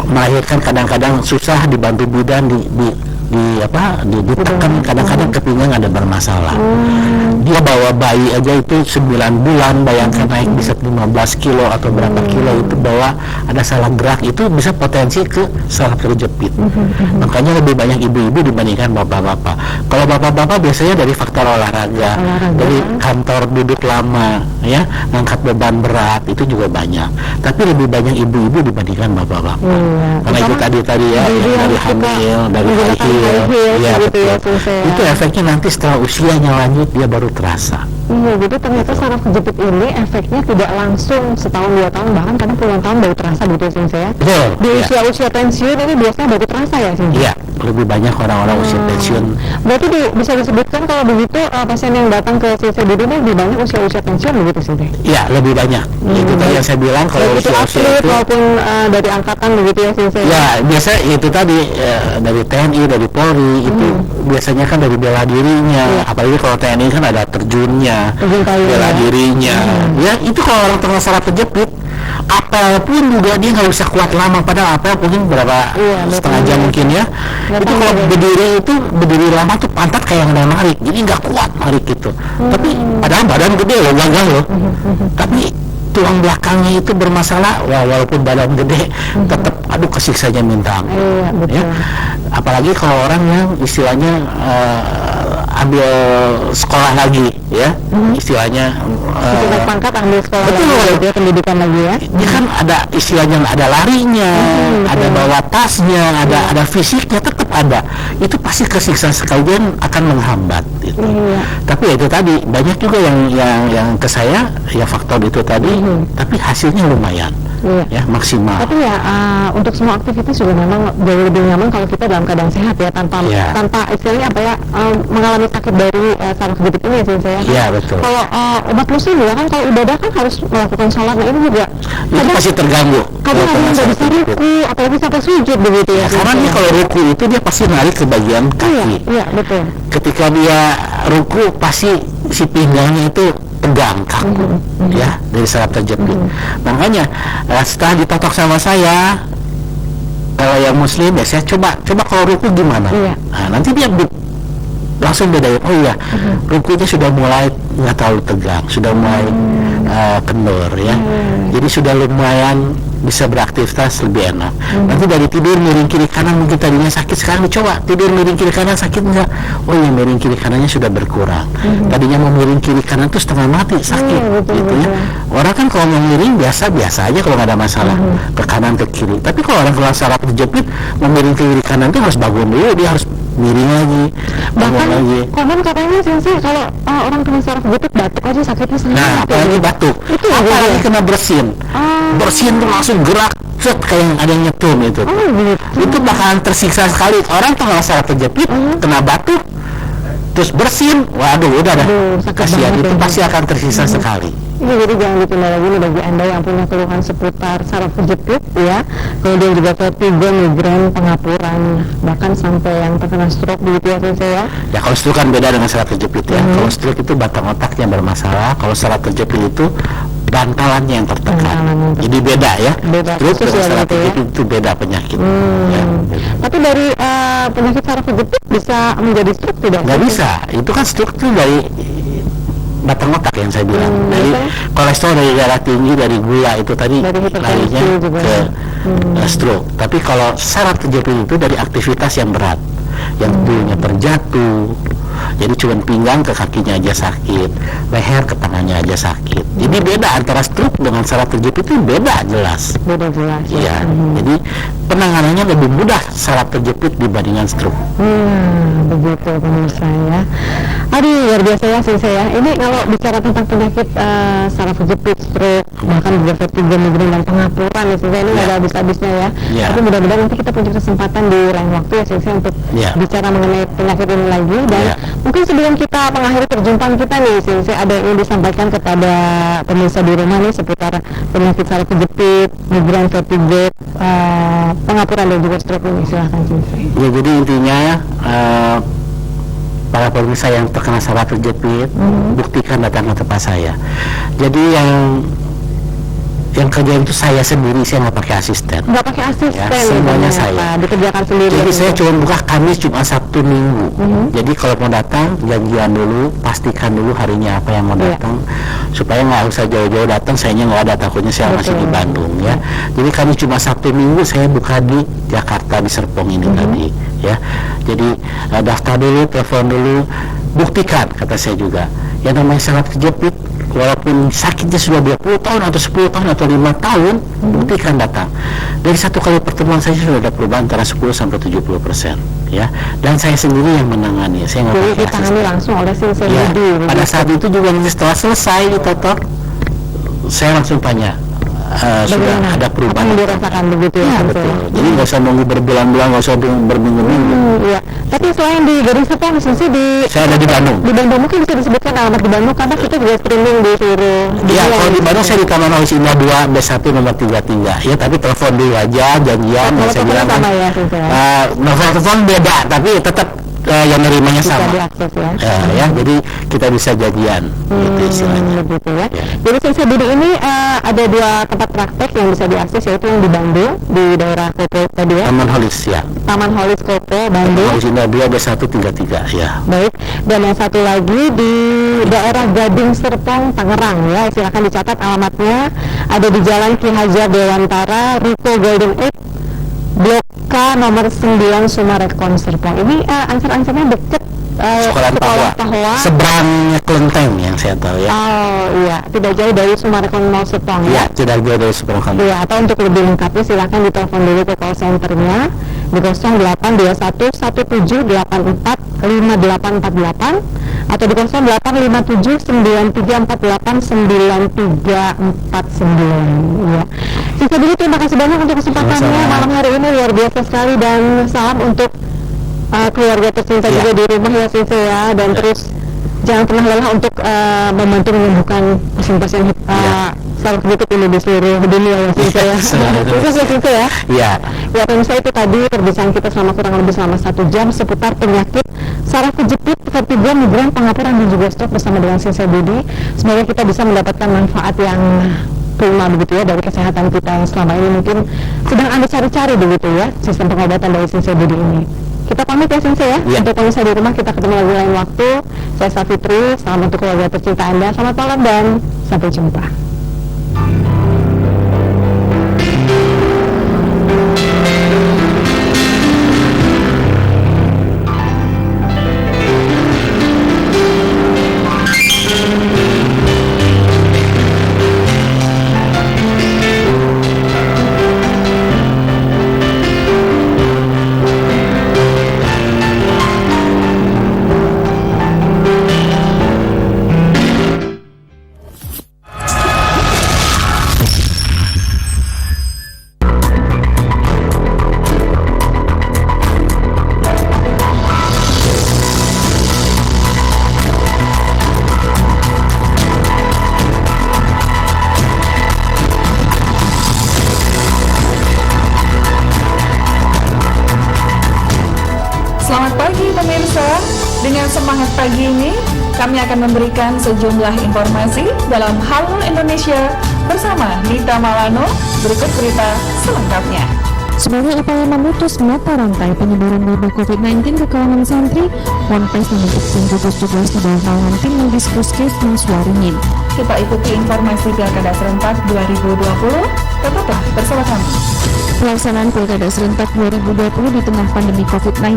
Melahirkan kadang-kadang susah dibantu bidan, ditekan, kadang-kadang ke pinggang ada bermasalah. Dia bawa bayi aja itu 9 bulan, bayangkan naik bisa 15 kilo atau berapa kilo, itu bawa ada salah gerak, itu bisa potensi ke saraf terjepit. Makanya lebih banyak ibu-ibu dibandingkan bapak-bapak. Kalau bapak-bapak biasanya dari faktor olahraga, dari kantor duduk lama, ya, ngangkat beban berat, itu juga banyak. Tapi lebih banyak ibu-ibu dibandingkan bapak-bapak. Karena itu tadi ya, yang dari hamil, dari high heel, ya, gitu ya, itu efeknya nanti setelah usianya lanjut dia baru terasa. Iya, jadi ternyata saraf kejepit ini efeknya tidak langsung setahun 2 tahun, bahkan kadang puluhan tahun baru terasa gitu ya Sensei ya. Betul. Di usia-usia pensiun ini biasanya baru terasa ya Sensei? Iya, lebih banyak orang-orang usia pensiun. Berarti bisa disebutkan kalau begitu pasien yang datang ke Sensei Budi ini lebih banyak usia-usia pensiun begitu Sensei? Iya, lebih banyak. Itu tadi yang saya bilang, kalau itu usia-usia atlet itu maupun dari angkatan begitu ya Sensei? ya, biasa itu tadi dari TNI, dari Polri, itu biasanya kan dari bela dirinya, apalagi kalau TNI kan ada terjunnya, bela dirinya. Ya, itu kalau orang terkena saraf kejepit, apapun juga dia nggak bisa kuat lama, padahal apel mungkin berapa setengah jam mungkin ya. Itu kalau berdiri lama tuh pantat kayak yang narik, jadi nggak kuat narik gitu. Tapi padahal badan gede loh, gagah loh. Tapi tulang belakangnya itu bermasalah, walaupun badan gede, tetap kesiksanya minta ampun. Ya. Apalagi kalau orang yang istilahnya ambil sekolah lagi, ya, istilahnya naik pangkat ambil sekolah betul, lagi, dia pendidikan lagi ya. Dia kan ada istilahnya, ada larinya, ada bawa tasnya, ada fisiknya, tetap ada. Itu pasti kesiksa sekali dan akan menghambat itu. Tapi ya itu tadi, banyak juga yang ke saya ya faktor itu tadi, tapi hasilnya lumayan. Ya, maksimal. Tapi ya untuk semua aktivitas juga memang jauh lebih nyaman kalau kita dalam keadaan sehat ya, tanpa istilahnya apa ya, mengalami sakit dari saraf kejepit ini ya saya. Iya, betul. Kalau umat muslim ya kan, kalau ibadah kan harus melakukan sholat, nah ini juga itu pasti terganggu. Kadang nggak bisa ruku, apalagi sampai sujud begitu ya. Karena dia kalau ruku itu dia pasti narik ke bagian kaki. Iya, betul. Ketika dia ruku pasti si pinggangnya itu tegang, kaku, ya, dari saraf terjepit. Makanya setelah ditotok sama saya, kalau yang muslim ya saya coba kalau ruku gimana. Nah, nanti dia langsung bedain, oh iya, rukunya sudah mulai nggak terlalu tegang, sudah mulai kendor ya. Jadi sudah lumayan bisa beraktivitas lebih enak. Nanti dari tidur miring kiri kanan mungkin tadinya sakit, sekarang dicoba tidur miring kiri kanan sakit nggak? Oh iya, miring kiri kanannya sudah berkurang. Tadinya mau miring kiri kanan tuh setengah mati sakit, gitu ya. Orang kan kalau mau miring biasa aja kalau nggak ada masalah, ke kanan ke kiri. Tapi kalau orang kena saraf terjepit mau miring ke kiri kanan tuh harus bangun dulu, dia harus miring lagi, bahkan lagi. Konon katanya Sensei kalau orang kena saraf kejepit batuk aja sakitnya sendiri. Nah, apalagi batuk, apalagi kena bersin tuh langsung gerak, kayak yang ada yang nyetum itu. Itu bakalan tersiksa sekali. Orang tuh nggak saraf terjepit, kena batuk, terus bersin, waduh, udah dah, kasihan, itu pasti akan tersiksa sekali. Iya, jadi jangan ditunda lagi nih bagi Anda yang punya keluhan seputar saraf kejepit ya, kemudian juga vertigo, migrain, pengapuran, bahkan sampai yang terkena stroke begitu ya Sensei ya. Ya, kalau stroke kan beda dengan saraf terjepit ya. Kalau stroke itu batang otaknya bermasalah, kalau saraf terjepit itu bantalannya yang tertekan. Jadi beda ya. Stroke dengan saraf terjepit itu beda penyakit. Ya, beda. Tapi dari penyakit saraf kejepit bisa menjadi stroke tidak? Nggak bisa. Itu kan stroke itu dari batang otak yang saya bilang, dari kolesterol, dari darah tinggi, dari gula itu tadi larinya ke stroke. Tapi kalau saraf terjepit itu dari aktivitas yang berat, yang dulunya terjatuh, jadi cuma pinggang ke kakinya aja sakit, leher ke tangannya aja sakit. Jadi beda antara stroke dengan saraf terjepit itu beda jelas. Beda jelas. Iya. Jadi penanganannya lebih mudah saraf terjepit dibandingkan stroke. Begitu pemirsa ya. Aduh, luar biasa ya Sensei ya. Ini kalau bicara tentang penyakit saraf kejepit, stroke, bahkan juga vertigo, migrain dan pengapuran ya Sensei, ini nggak ada habis-habisnya ya. Tapi mudah-mudahan nanti kita punya kesempatan di lain waktu ya Sensei untuk bicara mengenai penyakit ini lagi. Dan mungkin sebelum kita mengakhiri perjumpaan kita nih Sensei, ada yang ingin disampaikan kepada pemirsa di rumah nih seputar penyakit saraf kejepit, migrain, vertigo, pengapuran dan juga stroke ini, silahkan Sensei. Ya, jadi intinya para pemirsa yang terkena saraf terjepit, buktikan datang ke tempat saya. Jadi yang yang kerja itu saya sendiri, saya nggak pakai asisten. Nggak pakai asisten, Ya, semuanya saya. dikerjakan sendiri. Jadi saya cuma buka Kamis, Jumat, Sabtu, Minggu. Jadi kalau mau datang, janjian dulu, pastikan dulu harinya apa yang mau datang, supaya nggak usah jauh-jauh datang. Sayanya nggak ada, takutnya saya masih di Bandung ya. Jadi Kamis, Jumat, Sabtu, Minggu saya buka di Jakarta di Serpong ini tadi ya. Jadi daftar dulu, telepon dulu, buktikan, kata saya juga. Yang namanya sangat kejepit, walaupun sakitnya sudah 20 tahun atau 10 tahun atau 5 tahun, buktikan datang. Dari satu kali pertemuan saya sudah ada perubahan antara 10 sampai 70% ya. Dan saya sendiri yang menangani, saya nggak Jadi pakai ditangani asisten. langsung oleh Sensei Ya, Budi. pada saat itu juga nanti setelah selesai ditotok, saya langsung tanya, sudah ada Apa perubahan. yang dirasakan begitu ya, Ya, Sensei? betul. Jadi nggak usah nunggu berbulan-bulan, nggak usah berminggu-minggu. Iya. Tapi selain di Gading Serpong, Sensei Saya ada di Bandung. di Bandung mungkin bisa disebutkan alamat di Bandung karena kita juga streaming di seluruh Ya, dunia. kalau di Bandung saya di Taman Haus Indah 2 B1 nomor 33. Ya, tapi telepon dulu aja, janjian. Kalau Saya teleponnya bilang sama ya, Sensei. nomor telepon beda, tapi tetap yang nerimanya Bisa sama. diakses ya. Ya, jadi kita bisa janjian, gitu istilahnya. Begitu ya. Ya. Jadi Sensei Budi ini ada 2 tempat praktek yang bisa diakses, yaitu yang di Bandung di daerah Kopo tadi ya, Taman Holis ya. Taman Holis Kopo Taman Bandung. Haus Indah 2 B133 ya. Baik, dan yang satu lagi di daerah Gading Serpong Tangerang ya. Silakan dicatat alamatnya, ada di Jalan Ki Hajar Dewantara, Ruko Golden 8, Blok K nomor 9 Sumarekon Serpong. Ini ansar-ansarnya deket Sekolah Pahwa. Seberangnya Kelenteng yang saya tahu ya. Oh iya, tidak jauh dari Sumarekon Mall Serpong Ya, ya. tidak jauh dari Seberang Kelenteng. Iya, atau untuk lebih lengkapnya silakan ditelepon dulu ke call centernya di 0821 1784 5848 atau di 0857 9348 9349 ya. Sisa dulu, terima kasih banyak untuk kesempatannya Sama-sama. malam hari ini, luar biasa sekali, dan salam untuk keluarga tercinta Iya. juga di rumah ya Sensei ya, dan terus jangan pernah lelah untuk membantu menyembuhkan pasien-pasien saraf kejepit ini di seluruh dunia ya Sensei ya. Itu Sensei ya. Iya. Ya pemirsa, itu tadi perbincangan kita kurang lebih selama 1 jam seputar penyakit saraf kejepit, vertigo, migrain, pengapuran dan juga stroke bersama dengan Sensei Budi. Semoga kita bisa mendapatkan manfaat yang prima begitu ya dari kesehatan kita yang selama ini mungkin sedang Anda cari-cari begitu ya, sistem pengobatan dari Sensei Budi ini. Kita pamit ya Sensei ya. Ya. Untuk pemirsa di rumah, kita ketemu lagi lain waktu. Saya Safitri, salam untuk keluarga tercinta Anda. Selamat malam dan sampai jumpa. Selamat pagi pemirsa, dengan semangat pagi ini kami akan memberikan sejumlah informasi dalam Halo Indonesia bersama Nita Malano. Berikut berita selengkapnya. Sebagai upaya memutus mata rantai penyebaran wabah COVID-19 ke kalangan santri, Ponpes membentuk tim gugus tugas di bawah naungan tim Medis Puskesmas Waringin. Kita ikuti informasi Pilkada Serentak 2020. Tetaplah bersama kami. Pelaksanaan Pilkada Serentak 2020 di tengah pandemi COVID-19